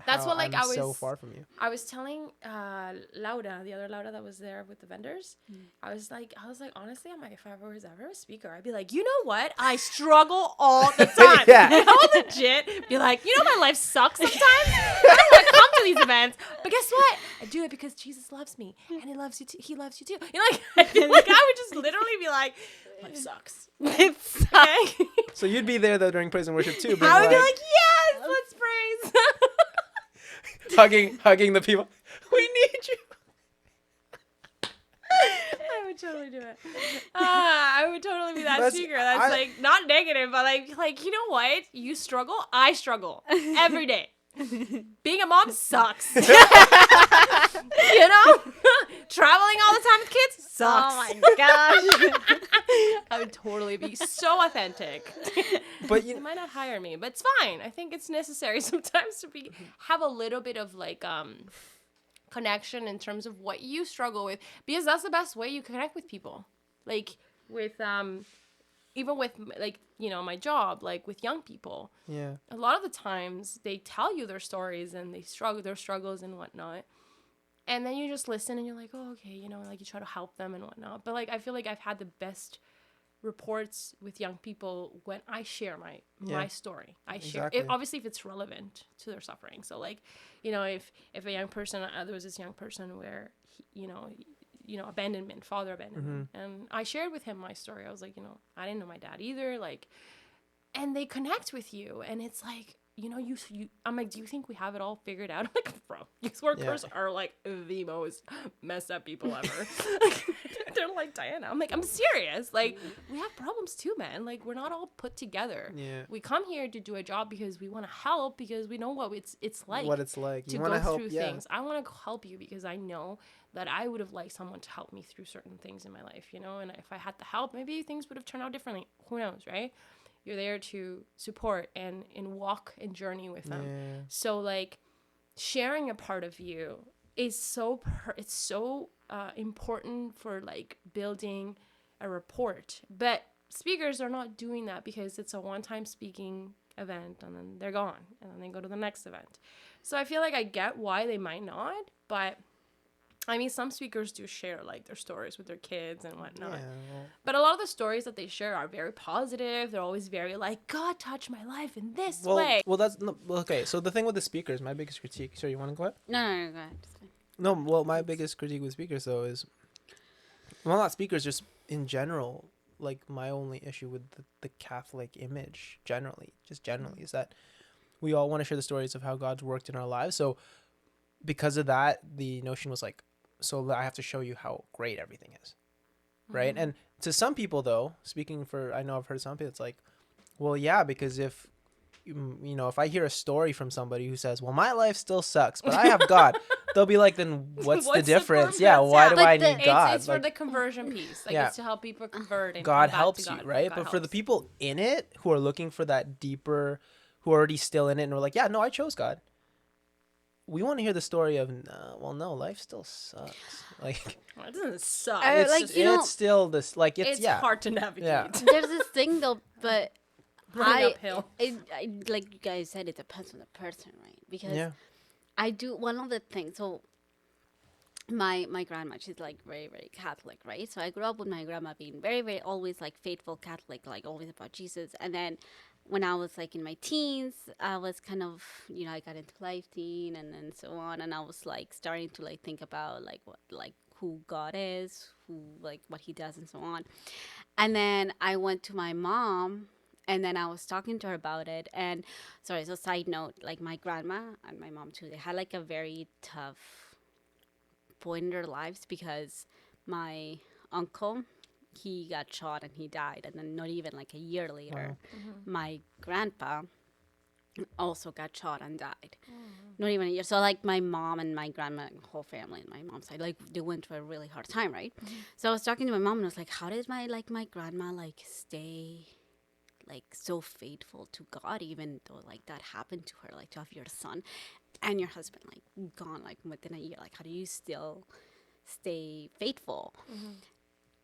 Speaker 1: That's
Speaker 2: how
Speaker 1: what like
Speaker 2: I'm so far from you.
Speaker 1: I was telling Laura, the other Laura that was there with the vendors. I was like, honestly, I'm like, if I was ever a speaker, I'd be like, you know what? I struggle all the time.
Speaker 2: Yeah.
Speaker 1: And I would legit be like, you know, my life sucks sometimes. I don't want to come to these events, but guess what? I do it because Jesus loves me, and He loves you too. He loves you too. You know, like, I feel like I would just literally be like, life sucks.
Speaker 3: It's
Speaker 1: Okay.
Speaker 2: So you'd be there though during praise and worship too, being
Speaker 1: I would be
Speaker 2: like,
Speaker 1: like, yes, let's praise.
Speaker 2: hugging the people. We need you.
Speaker 1: I would totally do it. I would totally be that
Speaker 2: That's-
Speaker 1: speaker. That's
Speaker 2: I-
Speaker 1: like not negative, but like you know what? You struggle. I struggle every day. Being a mom sucks. You know, traveling all the time with kids sucks.
Speaker 3: oh my gosh.
Speaker 1: I would totally be so authentic.
Speaker 2: But
Speaker 1: They
Speaker 2: you,
Speaker 1: might not hire me, but it's fine. I think it's necessary sometimes to have a little bit of like connection in terms of what you struggle with, because that's the best way you connect with people. Like with even with like, you know, my job, like with young people,
Speaker 2: yeah,
Speaker 1: a lot of the times they tell you their stories and they struggle their struggles and whatnot, and then you just listen and you're like, oh, okay, you know, like you try to help them and whatnot. But like I feel like I've had the best reports with young people when I share my
Speaker 2: Yeah.
Speaker 1: story. I share
Speaker 2: Exactly.
Speaker 1: it, obviously if it's relevant to their suffering. So like, you know, if a young person, there was this young person where he, you know, abandonment, father abandonment, and I shared with him my story. I was like, you know, I didn't know my dad either, like, and they connect with you, and it's like, you know, you I'm like, do you think we have it all figured out? I'm like, bro, youth workers are like the most messed up people ever. They're like, Diana, I'm like, I'm serious. Like, we have problems too, man. Like, we're not all put together.
Speaker 2: Yeah.
Speaker 1: We come here to do a job because we want to help, because we know what it's like
Speaker 2: what it's like.
Speaker 1: to
Speaker 2: You
Speaker 1: go
Speaker 2: want to help.
Speaker 1: through
Speaker 2: Yeah.
Speaker 1: things. I want to help you because I know that I would have liked someone to help me through certain things in my life, you know, and if I had the help, maybe things would have turned out differently. Who knows, right? You're there to support and walk and journey with them.
Speaker 2: Yeah.
Speaker 1: So like sharing a part of you is so important for like building a rapport. But speakers are not doing that because it's a one-time speaking event and then they're gone and then they go to the next event. So I feel like I get why they might not, but I mean, some speakers do share like their stories with their kids and whatnot.
Speaker 2: Yeah, well,
Speaker 1: But a lot of the stories that they share are very positive. They're always very like, God touched my life in this way.
Speaker 2: well, that's no, well, okay. So the thing with the speakers, my biggest critique. Sorry, you want to go ahead?
Speaker 3: No, go ahead. It's fine.
Speaker 2: No, well, my biggest critique with speakers though is, well, not speakers, just in general. Like my only issue with the Catholic image, generally, is that we all want to share the stories of how God's worked in our lives. So because of that, the notion was like, so I have to show you how great everything is, right? And to some people, though, speaking for, I know I've heard some people, it's like, well, yeah, because if you know, if I hear a story from somebody who says, well, my life still sucks, but I have God, they'll be like, then what's the difference? Yeah, why do
Speaker 3: But
Speaker 2: I
Speaker 3: the-
Speaker 2: need God?
Speaker 1: It's for
Speaker 2: Like,
Speaker 1: the conversion piece. Like,
Speaker 2: Yeah.
Speaker 1: it's to help people convert and
Speaker 2: God
Speaker 1: come back
Speaker 2: helps
Speaker 1: to
Speaker 2: you,
Speaker 1: God.
Speaker 2: right?
Speaker 1: God
Speaker 2: But for the
Speaker 1: helps.
Speaker 2: people in it who are looking for that deeper, who are already still in it and are like, yeah, no, I chose God. We want to hear the story of, well, no, life still sucks. Like,
Speaker 1: Well, it doesn't suck.
Speaker 2: it's,
Speaker 3: like,
Speaker 1: just,
Speaker 3: you know,
Speaker 2: it's still this, like,
Speaker 1: it's
Speaker 2: yeah.
Speaker 1: hard to navigate.
Speaker 2: Yeah.
Speaker 3: There's this thing though, but
Speaker 1: Running uphill.
Speaker 3: I like you guys said, it depends on the person, right? Because
Speaker 2: Yeah.
Speaker 3: I do one of the things. So my grandma, she's like very very Catholic, right? So I grew up with my grandma being very very always like faithful Catholic, like always about Jesus. And then when I was like in my teens, I was kind of, you know, I got into lifting and so on, and I was like starting to like think about like what like who God is, who like what He does, and so on. And then I went to my mom, and then I was talking to her about it. And sorry, so side note, like my grandma and my mom too, they had like a very tough point in their lives because my uncle, he got shot and he died. And then not even like a year later, my grandpa also got shot and died. Not even a year. So like my mom and my grandma and whole family and my mom's side, like they went through a really hard time, right? So I was talking to my mom and I was like, how did my grandma like stay like so faithful to God even though like that happened to her, like to have your son and your husband like gone like within a year? Like how do you still stay faithful?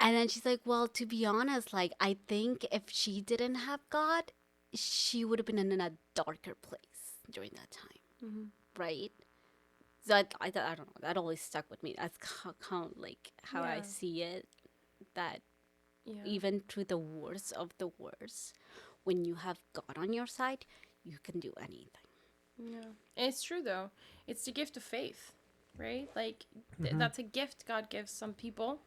Speaker 3: And then she's like, well, to be honest, like I think if she didn't have God, she would have been in a darker place during that time.
Speaker 1: Mm-hmm.
Speaker 3: right? So I don't know. That always stuck with me. That's like how I
Speaker 1: Yeah.
Speaker 3: see it. That
Speaker 1: Yeah.
Speaker 3: even through the worst of the worst, when you have God on your side, you can do anything.
Speaker 1: Yeah. And it's true though. It's the gift of faith, right? Like
Speaker 2: Mm-hmm.
Speaker 1: that's a gift God gives some people.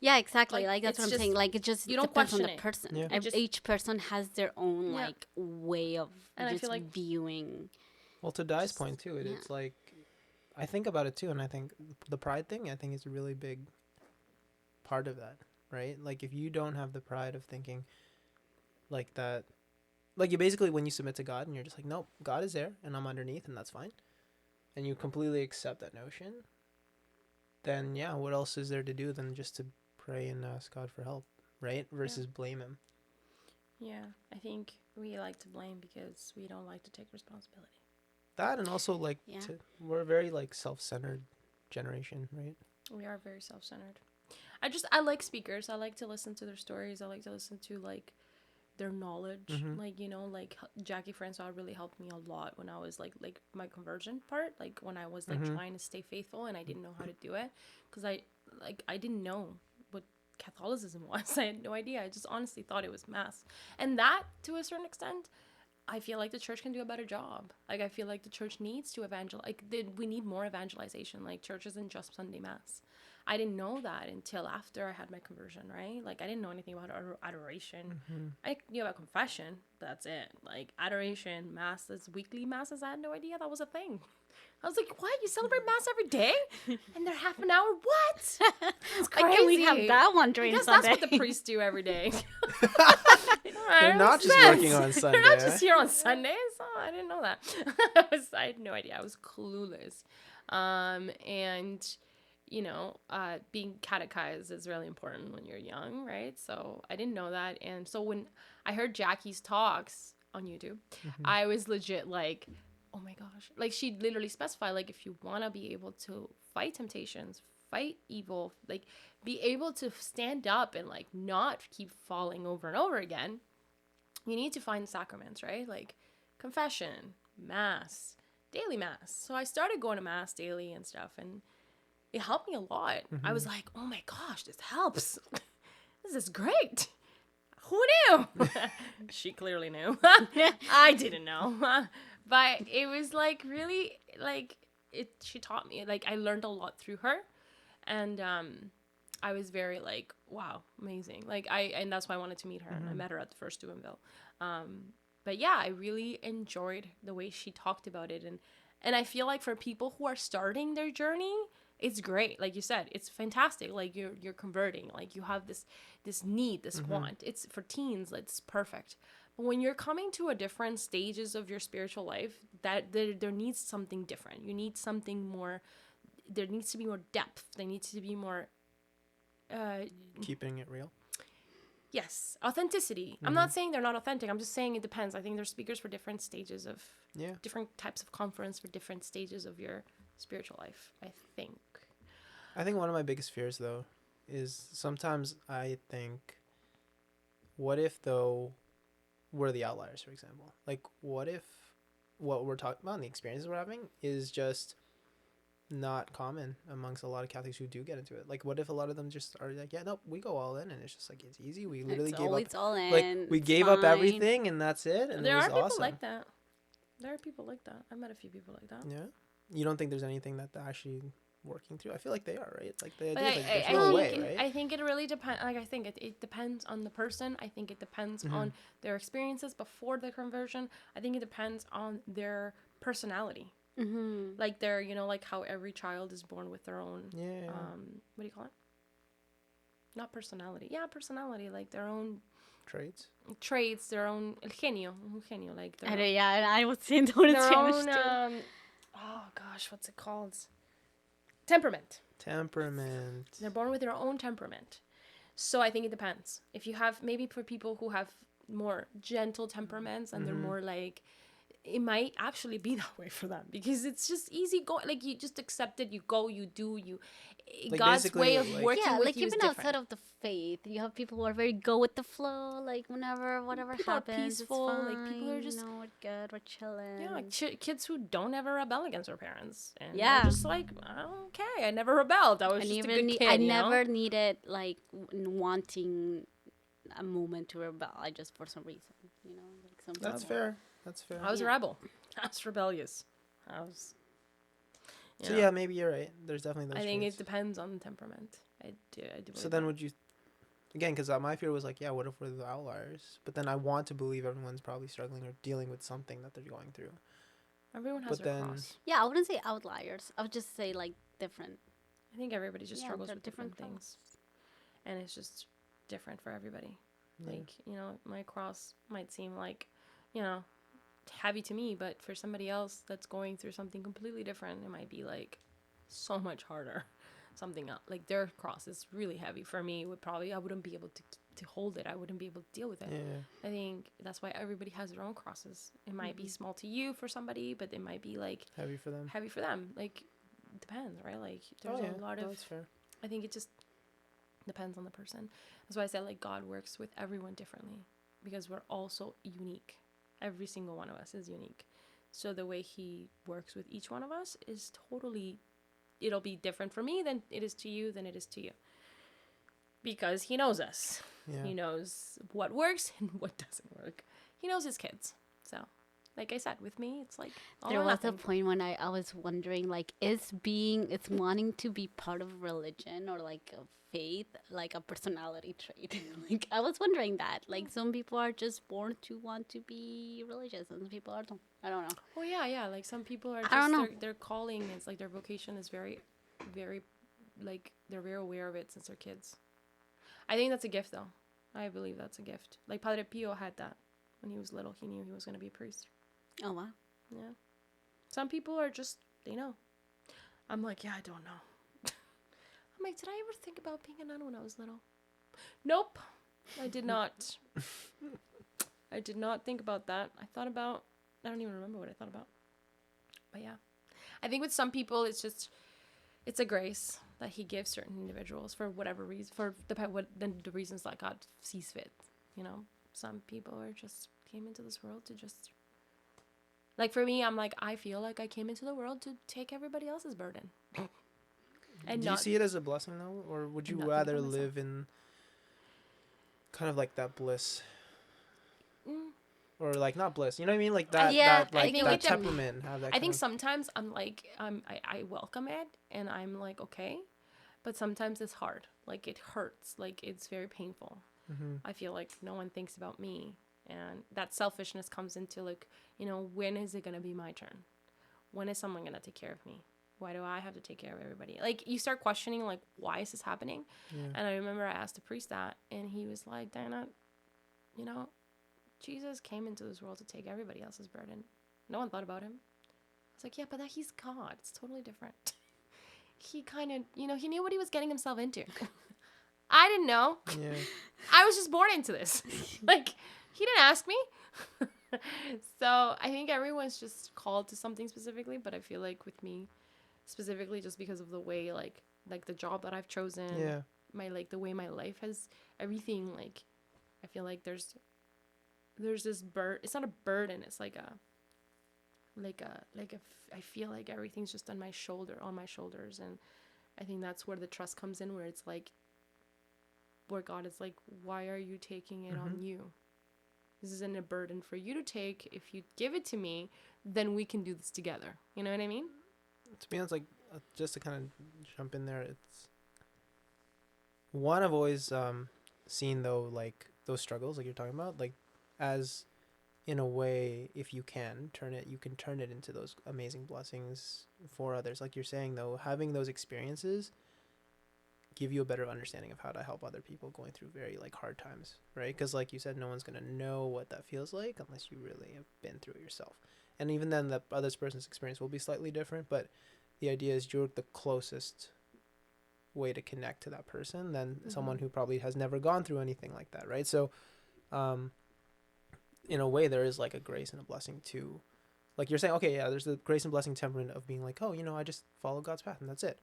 Speaker 3: Yeah, exactly.
Speaker 1: Like
Speaker 3: Like that's
Speaker 1: it's
Speaker 3: what I'm saying.
Speaker 1: just
Speaker 3: Like it just
Speaker 1: you don't
Speaker 3: depends on
Speaker 1: question
Speaker 3: the
Speaker 1: it.
Speaker 3: person.
Speaker 2: Yeah.
Speaker 1: You just
Speaker 3: Each person has their own
Speaker 1: yeah.
Speaker 3: like way of
Speaker 1: And I
Speaker 3: just
Speaker 1: feel like
Speaker 3: viewing.
Speaker 2: Well, to Di's
Speaker 1: just
Speaker 2: point too,
Speaker 3: Yeah.
Speaker 2: it's like I think about it too, and I think the pride thing, I think is a really big part of that, right? Like if you don't have the pride of thinking like that, like you basically when you submit to God and you're just like, nope, God is there and I'm underneath and that's fine, and you completely accept that notion, then yeah, what else is there to do than just to pray and ask God for help, right?
Speaker 1: yeah.
Speaker 2: Versus blame Him.
Speaker 1: Yeah. I think we like to blame because we don't like to take responsibility.
Speaker 2: That and also like
Speaker 3: Yeah.
Speaker 2: we're a very like self-centered generation, right?
Speaker 1: We are very self-centered. I like speakers. I like to listen to their stories. I like to listen to like their knowledge.
Speaker 2: Mm-hmm.
Speaker 1: Like, you know, like Jackie Francois really helped me a lot when I was like my conversion part, like when I was like
Speaker 2: Mm-hmm.
Speaker 1: trying to stay faithful and I didn't know how to do it because I didn't know what Catholicism was. I had no idea. I just honestly thought it was mass. And that to a certain extent I feel like the church can do a better job. Like I feel like the church needs to evangelize. Like we need more evangelization. Like church isn't just Sunday mass. I didn't know that until after I had my conversion, right? Like I didn't know anything about adoration.
Speaker 2: Mm-hmm.
Speaker 1: I knew about confession. That's it. Like adoration, masses, weekly masses. I had no idea that was a thing. I was like, "What? You celebrate mass every day, and they're half an hour? What? That's crazy.
Speaker 3: Why can't we have that one
Speaker 1: I
Speaker 3: during
Speaker 1: guess
Speaker 3: Sunday?
Speaker 1: that's what the priests do every day.
Speaker 2: They're not just working on Sunday.
Speaker 1: They're not just here on Sundays. Oh, I didn't know that. I had no idea. I was clueless. And being catechized is really important when you're young, right? So I didn't know that. And so when I heard Jackie's talks on YouTube,
Speaker 2: Mm-hmm.
Speaker 1: I was legit like, oh my gosh. Like she literally specified, like, if you want to be able to fight temptations, fight evil, like be able to stand up and like not keep falling over and over again, you need to find sacraments, right? Like confession, mass, daily mass. So I started going to mass daily and stuff, and it helped me a lot.
Speaker 2: Mm-hmm.
Speaker 1: I was like, oh my gosh, this helps. This is great. Who knew? She clearly knew. I didn't know. But it was like really like she taught me. Like I learned a lot through her. And I was very like, wow, amazing. Like and that's why I wanted to meet her. And I met her at the first Steubenville. But yeah, I really enjoyed the way she talked about it, and I feel like for people who are starting their journey, it's great. Like you said, it's fantastic. Like you're converting. Like you have this need, this want. It's for teens. It's perfect. But when you're coming to a different stages of your spiritual life, that there needs something different. You need something more. There needs to be more depth. There needs to be more.
Speaker 2: Keeping it real.
Speaker 1: Yes, authenticity. I'm not saying they're not authentic. I'm just saying it depends. I think there's speakers for different stages of different types of conference for different stages of your spiritual life, I think.
Speaker 2: I think one of my biggest fears though is sometimes I think, what if though we're the outliers, for example? Like what if what we're talking about and the experiences we're having is just not common amongst a lot of Catholics who do get into it. Like what if a lot of them just are like, yeah, no, we go all in and it's just like it's easy. We literally
Speaker 3: It's all in.
Speaker 2: like we
Speaker 3: it's
Speaker 2: gave up
Speaker 3: fine.
Speaker 2: everything and that's it, and
Speaker 1: There
Speaker 2: it was
Speaker 1: are people
Speaker 2: awesome.
Speaker 1: like that. There are people like that. I met a few people like that.
Speaker 2: Yeah. You don't think there's anything that they're actually working through? I feel like they are, right? Like the
Speaker 1: But
Speaker 2: idea is like there's no way, right?
Speaker 1: I think it really depends. Like I think it depends on the person. I think it depends on their experiences before the conversion. I think it depends on their personality.
Speaker 3: Mm-hmm.
Speaker 1: Like their, like how every child is born with their own.
Speaker 2: Yeah.
Speaker 1: What do you call it? Not personality. Yeah, personality. Like their own
Speaker 2: Traits.
Speaker 1: traits, their own el genio, like their
Speaker 3: I was saying the word in
Speaker 1: their
Speaker 3: Spanish
Speaker 1: own.
Speaker 3: too.
Speaker 1: Oh gosh, what's it called? Temperament.
Speaker 2: Temperament.
Speaker 1: They're born with their own temperament. So I think it depends. If you have maybe for people who have more gentle temperaments and they're more like it might actually be that way for them because it's just easy going. Like you just accept it, you go, you do, you.
Speaker 2: Like
Speaker 1: God's way
Speaker 2: basically,
Speaker 1: of
Speaker 2: like
Speaker 1: working
Speaker 3: Yeah,
Speaker 1: with
Speaker 3: like
Speaker 1: you is
Speaker 3: even outside
Speaker 1: different.
Speaker 3: of the faith, you have people who are very go with the flow. Like whenever whatever
Speaker 1: People are
Speaker 3: happens, it's
Speaker 1: peaceful. Like people are
Speaker 3: fine. You
Speaker 1: just
Speaker 3: know, we're good. We're
Speaker 1: yeah, like
Speaker 3: chilling.
Speaker 1: kids who don't ever rebel against their parents, and they're
Speaker 3: Yeah,
Speaker 1: just like, okay, I never rebelled. I was just a good
Speaker 3: I
Speaker 1: kid, you know.
Speaker 3: never needed like wanting a moment to rebel. I just for some reason, you know, like some
Speaker 2: that's
Speaker 3: people.
Speaker 2: fair. That's fair.
Speaker 1: I was a
Speaker 3: Yeah.
Speaker 1: rebel. I was rebellious. I was, you
Speaker 2: So
Speaker 1: know.
Speaker 2: yeah, maybe you're right. There's definitely
Speaker 1: I
Speaker 2: those
Speaker 1: think it
Speaker 2: traits.
Speaker 1: depends on the temperament. I do
Speaker 2: So
Speaker 1: believe
Speaker 2: then
Speaker 1: that.
Speaker 2: would you again? Because my fear was like, yeah, what if we're the outliers? But then I want to believe everyone's probably struggling or dealing with something that they're going through.
Speaker 1: Everyone has
Speaker 2: But
Speaker 1: their
Speaker 2: then,
Speaker 1: cross.
Speaker 3: Yeah, I wouldn't say outliers. I would just say like different.
Speaker 1: I think everybody just
Speaker 3: Yeah,
Speaker 1: struggles
Speaker 3: they're
Speaker 1: with
Speaker 3: different
Speaker 1: different
Speaker 3: cross.
Speaker 1: things, and it's just different for everybody.
Speaker 2: yeah,
Speaker 1: Like my cross might seem like, you know, heavy to me, but for somebody else that's going through something completely different, it might be like so much harder. Something else, like their cross is really heavy. For me, would probably I wouldn't be able to hold it. I wouldn't be able to deal with it.
Speaker 2: yeah,
Speaker 1: I think that's why everybody has their own crosses. It might be small to you for somebody, but it might be like
Speaker 2: heavy for them.
Speaker 1: heavy for them. Like depends, right? Like
Speaker 2: Oh
Speaker 1: there's
Speaker 2: yeah,
Speaker 1: a lot
Speaker 2: no,
Speaker 1: of.
Speaker 2: that's fair.
Speaker 1: I think it just depends on the person. That's why I said like God works with everyone differently because we're all so unique. Every single one of us is unique. So the way he works with each one of us is totally it'll be different for me than it is to you than it is to you. Because he knows us.
Speaker 2: Yeah,
Speaker 1: He knows what works and what doesn't work. He knows his kids. So, like I said, with me, it's like all
Speaker 3: There
Speaker 1: or
Speaker 3: was a
Speaker 1: nothing.
Speaker 3: point when I was wondering like it's wanting to be part of religion or like a faith like a personality trait. Like I was wondering that. Like some people are just born to want to be religious and some people are don't. I don't know.
Speaker 1: Oh yeah, yeah. Like some people are
Speaker 3: I don't
Speaker 1: just
Speaker 3: know.
Speaker 1: their calling is like their vocation is very, very, like they're very aware of it since they're kids. I think that's a gift though. I believe that's a gift. Like Padre Pio had that when he was little. He knew he was gonna be a priest.
Speaker 3: Oh wow.
Speaker 1: Yeah. Some people are just they know. I'm like yeah I don't know. I'm like did I ever think about being a nun when I was little? Nope. I did not. I did not think about that. I thought about I don't even remember what I thought about. But yeah. I think with some people it's a grace that he gives certain individuals for whatever reason for the reasons that God sees fit. You know, some people are just came into this world to just like for me. I'm like I feel like I came into the world to take everybody else's burden and
Speaker 2: do you
Speaker 1: not
Speaker 2: see it as a blessing though, or would you
Speaker 1: and not think
Speaker 2: rather
Speaker 1: about myself.
Speaker 2: live in kind of like that bliss,
Speaker 1: Mm,
Speaker 2: or like not bliss? You know what I mean? Like
Speaker 1: I
Speaker 2: that
Speaker 3: Yeah,
Speaker 2: that
Speaker 3: I
Speaker 2: like
Speaker 1: think
Speaker 2: that
Speaker 1: it dep-
Speaker 2: temperament, and have that
Speaker 1: I
Speaker 2: kind
Speaker 1: think
Speaker 2: of
Speaker 1: sometimes I'm like I welcome it and I'm like okay, but sometimes it's hard. Like it hurts. Like it's very painful.
Speaker 2: mm-hmm.
Speaker 1: I feel like no one thinks about me. And that selfishness comes into like, when is it going to be my turn? When is someone going to take care of me? Why do I have to take care of everybody? Like you start questioning like why is this happening?
Speaker 2: Yeah.
Speaker 1: And I remember I asked the priest that and he was like, Diana, you know, Jesus came into this world to take everybody else's burden. No one thought about him. I was like, yeah, but that he's God. It's totally different. He kind of, he knew what he was getting himself into. I didn't know.
Speaker 2: Yeah.
Speaker 1: I was just born into this. Like, he didn't ask me. So I think everyone's just called to something specifically, but I feel like with me specifically just because of the way like the job that I've chosen,
Speaker 2: Yeah.
Speaker 1: my like the way my life has everything like I feel like there's this it's not a burden, it's like I feel like everything's just on my shoulders and I think that's where the trust comes in where it's like where God is like, why are you taking it on
Speaker 2: Mm-hmm.
Speaker 1: you? This isn't a burden for you to take. If you give it to me, then we can do this together. You know what I mean?
Speaker 2: To be honest, like just to kind of jump in there, it's one I've always seen though, like those struggles like you're talking about, like as in a way, if you can you can turn it into those amazing blessings for others. Like you're saying though, having those experiences give you a better understanding of how to help other people going through very like hard times, right? Because like you said, no one's gonna know what that feels like unless you really have been through it yourself. And even then, the other person's experience will be slightly different, but the idea is you're the closest way to connect to that person than someone who probably has never gone through anything like that, right? So, in a way, there is like a grace and a blessing to Like you're saying, okay, yeah, there's the grace and blessing temperament of being like, oh, I just follow God's path and that's it.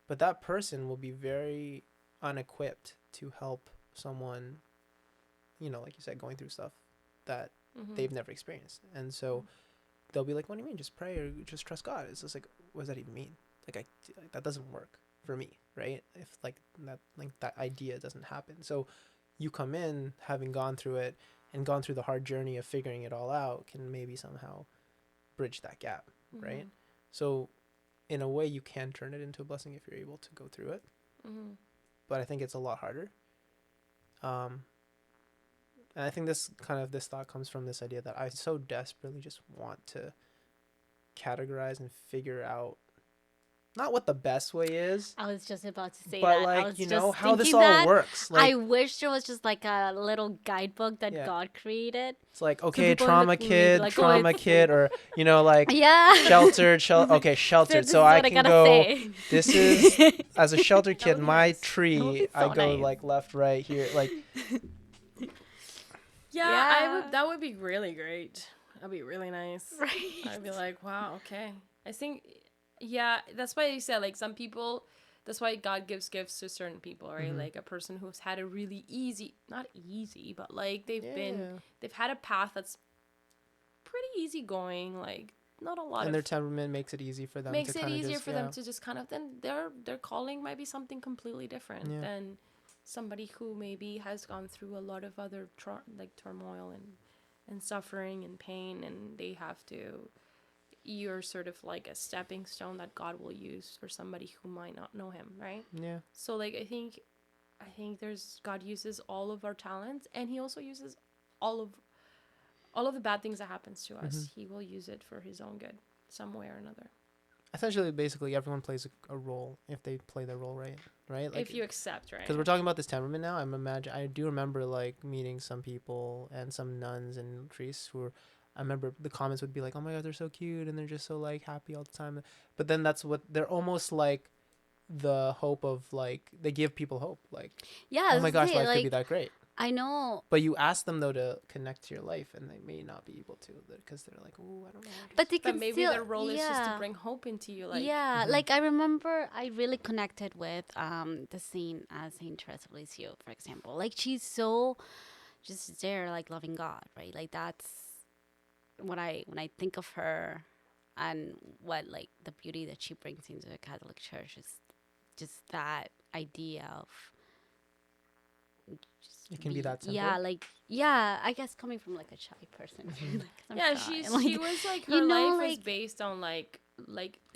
Speaker 2: But that person will be very unequipped to help someone, like you said, going through stuff that
Speaker 1: Mm-hmm.
Speaker 2: they've never experienced. And so they'll be like, what do you mean? Just pray or just trust God. It's just like, what does that even mean? That doesn't work for me, right? If that idea doesn't happen. So you come in having gone through it and gone through the hard journey of figuring it all out, can maybe somehow bridge that gap,
Speaker 1: Mm-hmm.
Speaker 2: right? So in a way you can turn it into a blessing if you're able to go through it,
Speaker 1: Mm-hmm.
Speaker 2: but I think it's a lot harder. um and I think this thought comes from this idea that I so desperately just want to categorize and figure out not what the best way is,
Speaker 3: I was just about to say
Speaker 2: but
Speaker 3: that. I was just
Speaker 2: how this
Speaker 3: thinking
Speaker 2: all
Speaker 3: that.
Speaker 2: works.
Speaker 3: I
Speaker 2: Like,
Speaker 3: wish there was just like a little guidebook that
Speaker 2: yeah,
Speaker 3: God created.
Speaker 2: it's like,
Speaker 3: So
Speaker 2: okay,
Speaker 3: people look maybe like, oh,
Speaker 2: trauma
Speaker 3: it's
Speaker 2: kid, or like
Speaker 3: yeah.
Speaker 2: okay,
Speaker 3: So
Speaker 2: sheltered.
Speaker 3: this
Speaker 2: So
Speaker 3: is
Speaker 2: I
Speaker 3: what I
Speaker 2: can
Speaker 3: gotta
Speaker 2: go.
Speaker 3: say.
Speaker 2: This is as a shelter
Speaker 1: That
Speaker 2: kid,
Speaker 1: would be
Speaker 2: my
Speaker 1: nice.
Speaker 3: That would
Speaker 2: tree.
Speaker 3: be
Speaker 2: I
Speaker 3: so
Speaker 2: go
Speaker 3: nice.
Speaker 2: like left, right here, like.
Speaker 1: Yeah, I
Speaker 3: Yeah.
Speaker 1: would. That would be really great. That'd be really nice.
Speaker 3: Right.
Speaker 1: I'd be like, wow, okay. I think, yeah, that's why you said like some people. That's why God gives gifts to certain people, right?
Speaker 2: Mm-hmm.
Speaker 1: Like a person who's had a really easy, not easy, but like
Speaker 2: Yeah,
Speaker 1: they've had a path that's pretty easy going. Like not a lot
Speaker 2: and
Speaker 1: of
Speaker 2: their temperament makes it easy for them to
Speaker 1: makes it
Speaker 2: kind of
Speaker 1: easier
Speaker 2: just,
Speaker 1: for them
Speaker 2: yeah,
Speaker 1: to just kind of then their calling might be something completely different
Speaker 2: yeah.
Speaker 1: than somebody who maybe has gone through a lot of other like turmoil and suffering and pain, and they have to, you're sort of like a stepping stone that God will use for somebody who might not know him, right?
Speaker 2: Yeah.
Speaker 1: So like I think there's God uses all of our talents, and he also uses all of all of the bad things that happens to
Speaker 2: Mm-hmm.
Speaker 1: us. He will use it for his own good some way or another.
Speaker 2: Essentially, basically, everyone plays a role if they play their role right, right? Like,
Speaker 1: If you accept,
Speaker 2: because
Speaker 1: right?
Speaker 2: we're talking about this temperament now. I do remember like meeting some people and some nuns and priests who were. I remember the comments would be like, "Oh my God, they're so cute and they're just so like happy all the time." But then that's what they're almost like the hope of, like, they give people hope, like,
Speaker 3: Yeah,
Speaker 2: oh
Speaker 3: that's
Speaker 2: my
Speaker 3: the
Speaker 2: gosh,
Speaker 3: thing.
Speaker 2: life could be
Speaker 3: Like
Speaker 2: that great.
Speaker 3: I know,
Speaker 2: But you ask them though to connect to your life, and they may not be able to because they're like, "Oh, I don't know."
Speaker 3: but they
Speaker 1: But
Speaker 3: can
Speaker 1: maybe
Speaker 3: still.
Speaker 1: their role is just to
Speaker 3: Yeah.
Speaker 1: bring hope into you, like
Speaker 3: Yeah,
Speaker 2: Mm-hmm.
Speaker 3: like I remember I really connected with the scene as Saint Teresa of Lisieux, for example. Like she's so just there, like loving God, right? Like that's what I when I think of her and what like the beauty that she brings into the Catholic Church is just that idea of
Speaker 2: It
Speaker 3: just
Speaker 2: can be
Speaker 3: be,
Speaker 2: that
Speaker 3: yeah,
Speaker 2: simple.
Speaker 3: like, yeah, I guess coming from like a shy person,
Speaker 2: Mm-hmm.
Speaker 3: like 'cause I'm
Speaker 1: yeah,
Speaker 3: shy and
Speaker 1: she
Speaker 3: like,
Speaker 1: was like
Speaker 3: you
Speaker 1: her
Speaker 3: know,
Speaker 1: life was
Speaker 3: like,
Speaker 1: based on like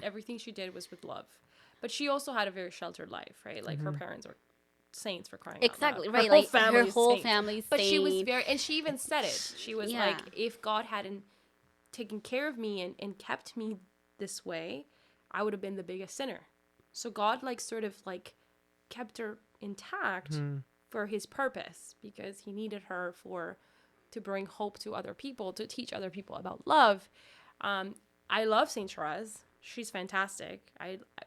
Speaker 1: everything she did was with love. But she also had a very sheltered life, right? Like her
Speaker 2: Mm-hmm.
Speaker 1: parents were saints, for crying out loud.
Speaker 3: exactly
Speaker 1: Her
Speaker 3: right,
Speaker 1: whole
Speaker 3: like her
Speaker 1: family is
Speaker 3: whole
Speaker 1: saints.
Speaker 3: family's
Speaker 1: But she was
Speaker 3: saying,
Speaker 1: very, and she even said it. She was
Speaker 3: yeah,
Speaker 1: like, if God hadn't taken care of me and kept me this way, I would have been the biggest sinner. So God like sort of like kept her intact
Speaker 2: Mm-hmm.
Speaker 1: for his purpose, because he needed her for to bring hope to other people, to teach other people about love. um, I love Saint Therese. She's fantastic.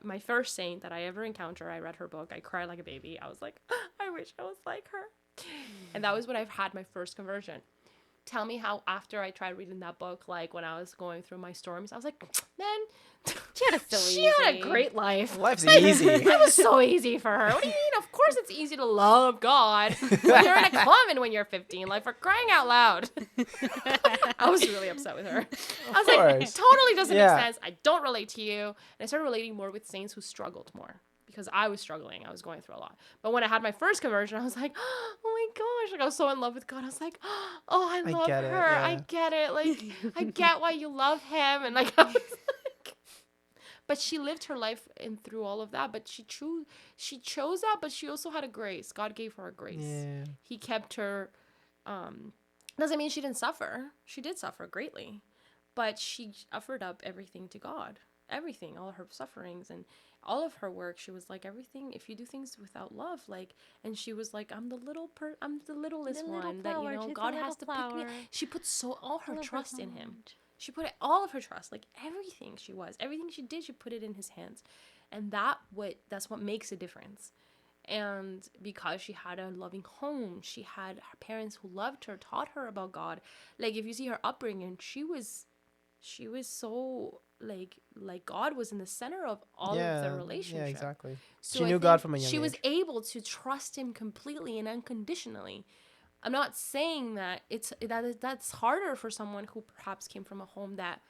Speaker 1: My first saint that I ever encountered, I read her book, I cried like a baby. I was like, I wish I was like her. And that was when I've had my first conversion. Tell me how after I tried reading that book, like when I was going through my storms, I was like, man,
Speaker 3: she had it so
Speaker 1: she
Speaker 3: easy.
Speaker 1: had a great life.
Speaker 2: Life's easy.
Speaker 1: It was so easy for her. What do you mean? Of course it's easy to love God when you're in a convent when you're 15. Like, for crying out loud. I was really upset with her. I was like,
Speaker 2: course.
Speaker 1: totally doesn't
Speaker 2: Yeah.
Speaker 1: make sense. I don't relate to you. And I started relating more with saints who struggled more, because I was struggling. I was going through a lot. But when I had my first conversion, I was like, oh my gosh. Like, I was so in love with God. I was like, oh, I
Speaker 2: I
Speaker 1: love
Speaker 2: get it,
Speaker 1: her. I
Speaker 2: yeah.
Speaker 1: get it. Like, I get why you love him. And like, I was like, but she lived her life and through all of that. But she chose that, but she also had a grace. God gave her a grace.
Speaker 2: Yeah.
Speaker 1: He kept her. Doesn't mean she didn't suffer. She did suffer greatly, but she offered up everything to God. Everything, all her sufferings and all of her work. She was like, everything. If you do things without love, like, and she was like, I'm the littlest
Speaker 3: The little
Speaker 1: one that
Speaker 3: flower, she's the
Speaker 1: God
Speaker 3: little
Speaker 1: has to pick me.
Speaker 3: flower.
Speaker 1: She put all
Speaker 3: I
Speaker 1: her
Speaker 3: love her
Speaker 1: trust
Speaker 3: so
Speaker 1: in him.
Speaker 3: much.
Speaker 1: She put all of her trust, like everything she was, everything she did, she put it in his hands, and that's what makes a difference. And because she had a loving home, she had her parents who loved her, taught her about God. Like, if you see her upbringing, she was she was so like God was in the center of all of their
Speaker 2: Yeah, yeah,
Speaker 1: relationship.
Speaker 2: exactly.
Speaker 1: So
Speaker 2: She
Speaker 1: I
Speaker 2: knew God
Speaker 1: think
Speaker 2: from a young
Speaker 1: she was
Speaker 2: age.
Speaker 1: able to trust him completely and unconditionally. I'm not saying that that's harder for someone who perhaps came from a home that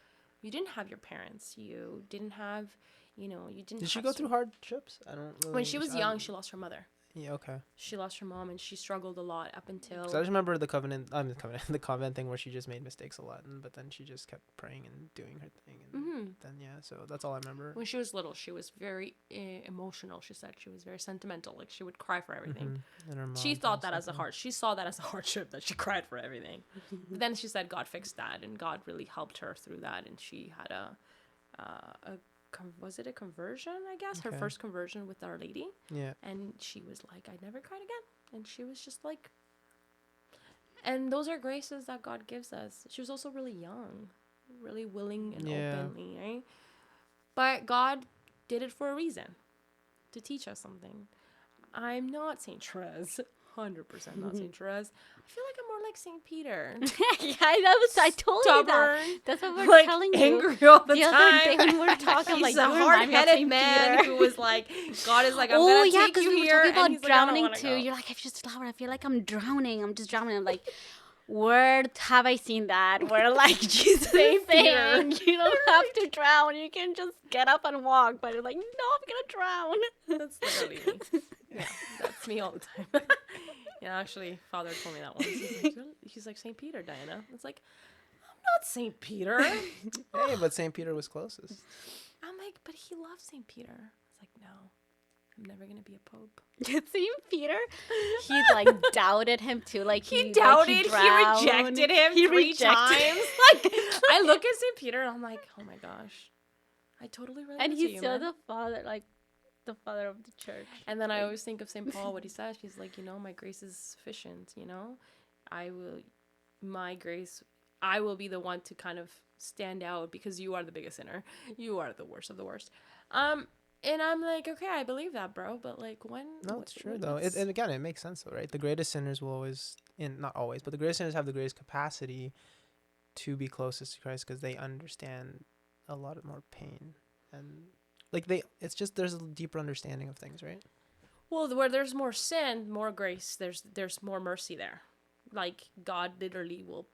Speaker 1: you didn't have your parents, you didn't have, you didn't
Speaker 2: Did she
Speaker 1: have
Speaker 2: go through hardships? I don't
Speaker 1: when
Speaker 2: really.
Speaker 1: she was young, she lost her mother.
Speaker 2: Yeah, okay.
Speaker 1: She lost her mom and she struggled a lot up
Speaker 2: Because I
Speaker 1: until
Speaker 2: just remember the covenant. The covenant, the convent thing where she just made mistakes a lot, but then she just kept praying and doing her thing, and then yeah. So that's all I remember.
Speaker 1: when she was little, she was very emotional. She said she was very sentimental. Like she would cry for everything.
Speaker 2: And her
Speaker 1: She
Speaker 2: mom
Speaker 1: thought
Speaker 2: passed,
Speaker 1: that
Speaker 2: I
Speaker 1: as a
Speaker 2: think.
Speaker 1: she saw that as a hardship that she cried for everything. But then she said God fixed that and God really helped her through that, and she had was it a conversion? I guess her
Speaker 2: Okay.
Speaker 1: first conversion with Our Lady,
Speaker 2: Yeah.
Speaker 1: and she was like, I never cried again, and she was just like, and those are graces that God gives us. She was also really young, really willing and
Speaker 2: Yeah.
Speaker 1: openly, right? But God did it for a reason, to teach us something. I'm not Saint Therese. 100% not Saint Therese. I feel like I'm more like Saint Peter.
Speaker 3: Yeah, I told you that.
Speaker 1: Stubborn,
Speaker 3: That's what we're
Speaker 1: like
Speaker 3: telling you.
Speaker 1: angry all the
Speaker 3: The
Speaker 1: time.
Speaker 3: other day when we were talking,
Speaker 1: He's
Speaker 3: like,
Speaker 1: a
Speaker 3: you remind me of
Speaker 1: hard-headed
Speaker 3: Saint
Speaker 1: man
Speaker 3: Peter.
Speaker 1: who was like, God is like, I'm
Speaker 3: Oh
Speaker 1: gonna
Speaker 3: yeah,
Speaker 1: take
Speaker 3: because
Speaker 1: you
Speaker 3: we were
Speaker 1: here,
Speaker 3: talking
Speaker 1: and
Speaker 3: about
Speaker 1: he's like, I don't
Speaker 3: drowning
Speaker 1: want to
Speaker 3: too.
Speaker 1: go.
Speaker 3: You're like, I just love it. I feel like I'm drowning. I'm just drowning. I'm like, where have I seen that? Where like Jesus is
Speaker 1: Saint Peter.
Speaker 3: saying you don't have to drown. You can just get up and walk. But you're like, no, I'm gonna drown.
Speaker 1: That's literally me. Yeah, that's me all the time. Yeah, actually, Father told me that once. He's like Saint Peter, Diana. It's like, I'm not Saint Peter.
Speaker 2: Hey, but Saint Peter was closest.
Speaker 1: I'm like, but he loves Saint Peter. It's like, no, I'm never gonna be a pope.
Speaker 3: Saint Peter, he like doubted him too. Like
Speaker 1: He doubted.
Speaker 3: Like,
Speaker 1: he rejected him
Speaker 3: He
Speaker 1: 3
Speaker 3: rejected.
Speaker 1: times. Like, I look at Saint Peter and I'm like, oh my gosh, I totally relate
Speaker 3: And
Speaker 1: to
Speaker 3: he's
Speaker 1: you,
Speaker 3: still
Speaker 1: man.
Speaker 3: the father, like the father of the church.
Speaker 1: And then I always think of Saint Paul, what he says. He's like, my grace is sufficient. I will, my grace, I will be the one to kind of stand out because you are the biggest sinner. You are the worst of the worst. And I'm like, okay, I believe that, bro. But like, when?
Speaker 2: No, it's true though. And again, it makes sense though, right? The greatest sinners will always, not always, but the greatest sinners have the greatest capacity to be closest to Christ because they understand a lot more pain and like it's just there's a deeper understanding of things, right?
Speaker 1: Well, where there's more sin, more grace. There's more mercy there. Like God literally will,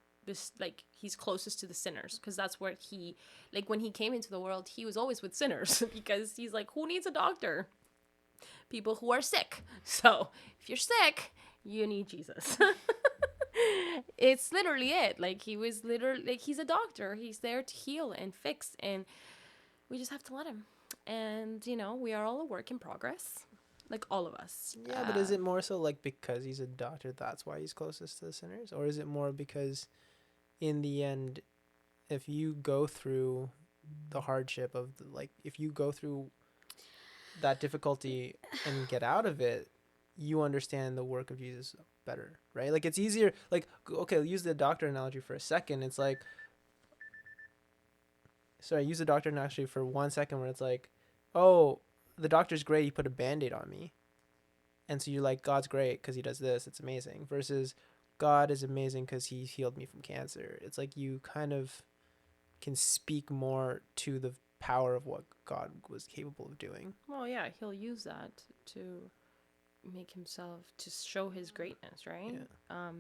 Speaker 1: like he's closest to the sinners because that's where he, like when he came into the world, he was always with sinners because he's like, who needs a doctor? People who are sick. So if you're sick, you need Jesus. It's literally it. Like he was literally like he's a doctor. He's there to heal and fix, and we just have to let him. And we are all a work in progress, like all of us.
Speaker 2: Yeah, but is it more so like because he's a doctor, that's why he's closest to the sinners? Or is it more because in the end, if you go through the hardship of like, if you go through that difficulty and get out of it, you understand the work of Jesus better, right? Like it's easier, like, okay, use the doctor analogy for a second. It's like, sorry, use the doctor analogy for 1 second where it's like, oh, the doctor's great, he put a band-aid on me. And so you're like, God's great because he does this, it's amazing. Versus God is amazing because he healed me from cancer. It's like you kind of can speak more to the power of what God was capable of doing.
Speaker 1: Well, yeah, he'll use that to make himself, to show his greatness, right?
Speaker 2: Yeah.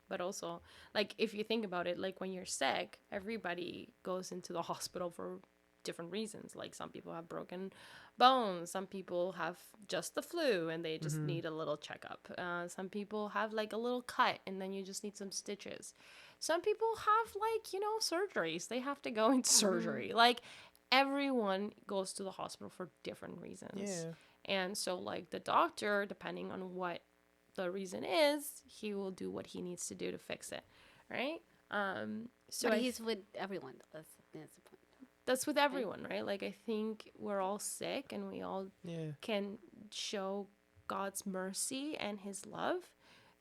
Speaker 1: But also, like, if you think about it, like when you're sick, everybody goes into the hospital for different reasons. Like some people have broken bones, some people have just the flu and they just need a little checkup. Some people have like a little cut and then you just need some stitches. Some people have like, surgeries. They have to go into surgery. Like everyone goes to the hospital for different reasons.
Speaker 2: Yeah.
Speaker 1: And so like the doctor, depending on what the reason is, he will do what he needs to do to fix it, right? So
Speaker 3: but he's with everyone. That's the point.
Speaker 1: That's with everyone, right? Like I think we're all sick and we all can show God's mercy and his love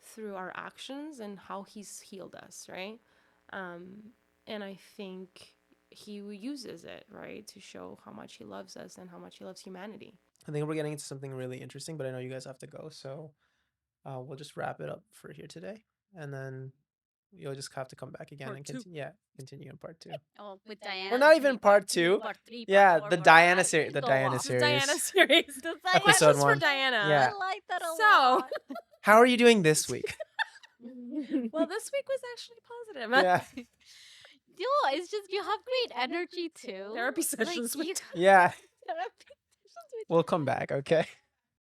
Speaker 1: through our actions and how he's healed us, right? And I think he uses it, right, to show how much he loves us and how much he loves humanity.
Speaker 2: I think we're getting into something really interesting, but I know you guys have to go, so we'll just wrap it up for here today, and then you'll just have to come back again
Speaker 1: Part
Speaker 2: and
Speaker 1: two.
Speaker 2: continue in part 2.
Speaker 3: Oh, with Diana.
Speaker 2: Or not
Speaker 3: there's
Speaker 2: even
Speaker 3: gonna be
Speaker 2: part
Speaker 3: two,
Speaker 2: 2.
Speaker 3: part three,
Speaker 2: Yeah,
Speaker 3: part
Speaker 2: the
Speaker 3: four,
Speaker 2: Diana
Speaker 3: five.
Speaker 2: series. The
Speaker 3: Go
Speaker 2: Diana
Speaker 3: off.
Speaker 1: The Diana
Speaker 2: series.
Speaker 1: series.
Speaker 3: The
Speaker 2: Episode
Speaker 1: Questions for
Speaker 2: 1.
Speaker 1: Diana.
Speaker 2: Yeah.
Speaker 3: I like that a
Speaker 1: So-
Speaker 3: lot.
Speaker 2: How are you doing this week?
Speaker 1: Well, this week was actually positive.
Speaker 2: Yeah.
Speaker 3: Yo, it's just you have great energy too.
Speaker 1: Therapy sessions with
Speaker 3: you,
Speaker 2: Yeah.
Speaker 3: therapy sessions with
Speaker 2: We'll come back, okay?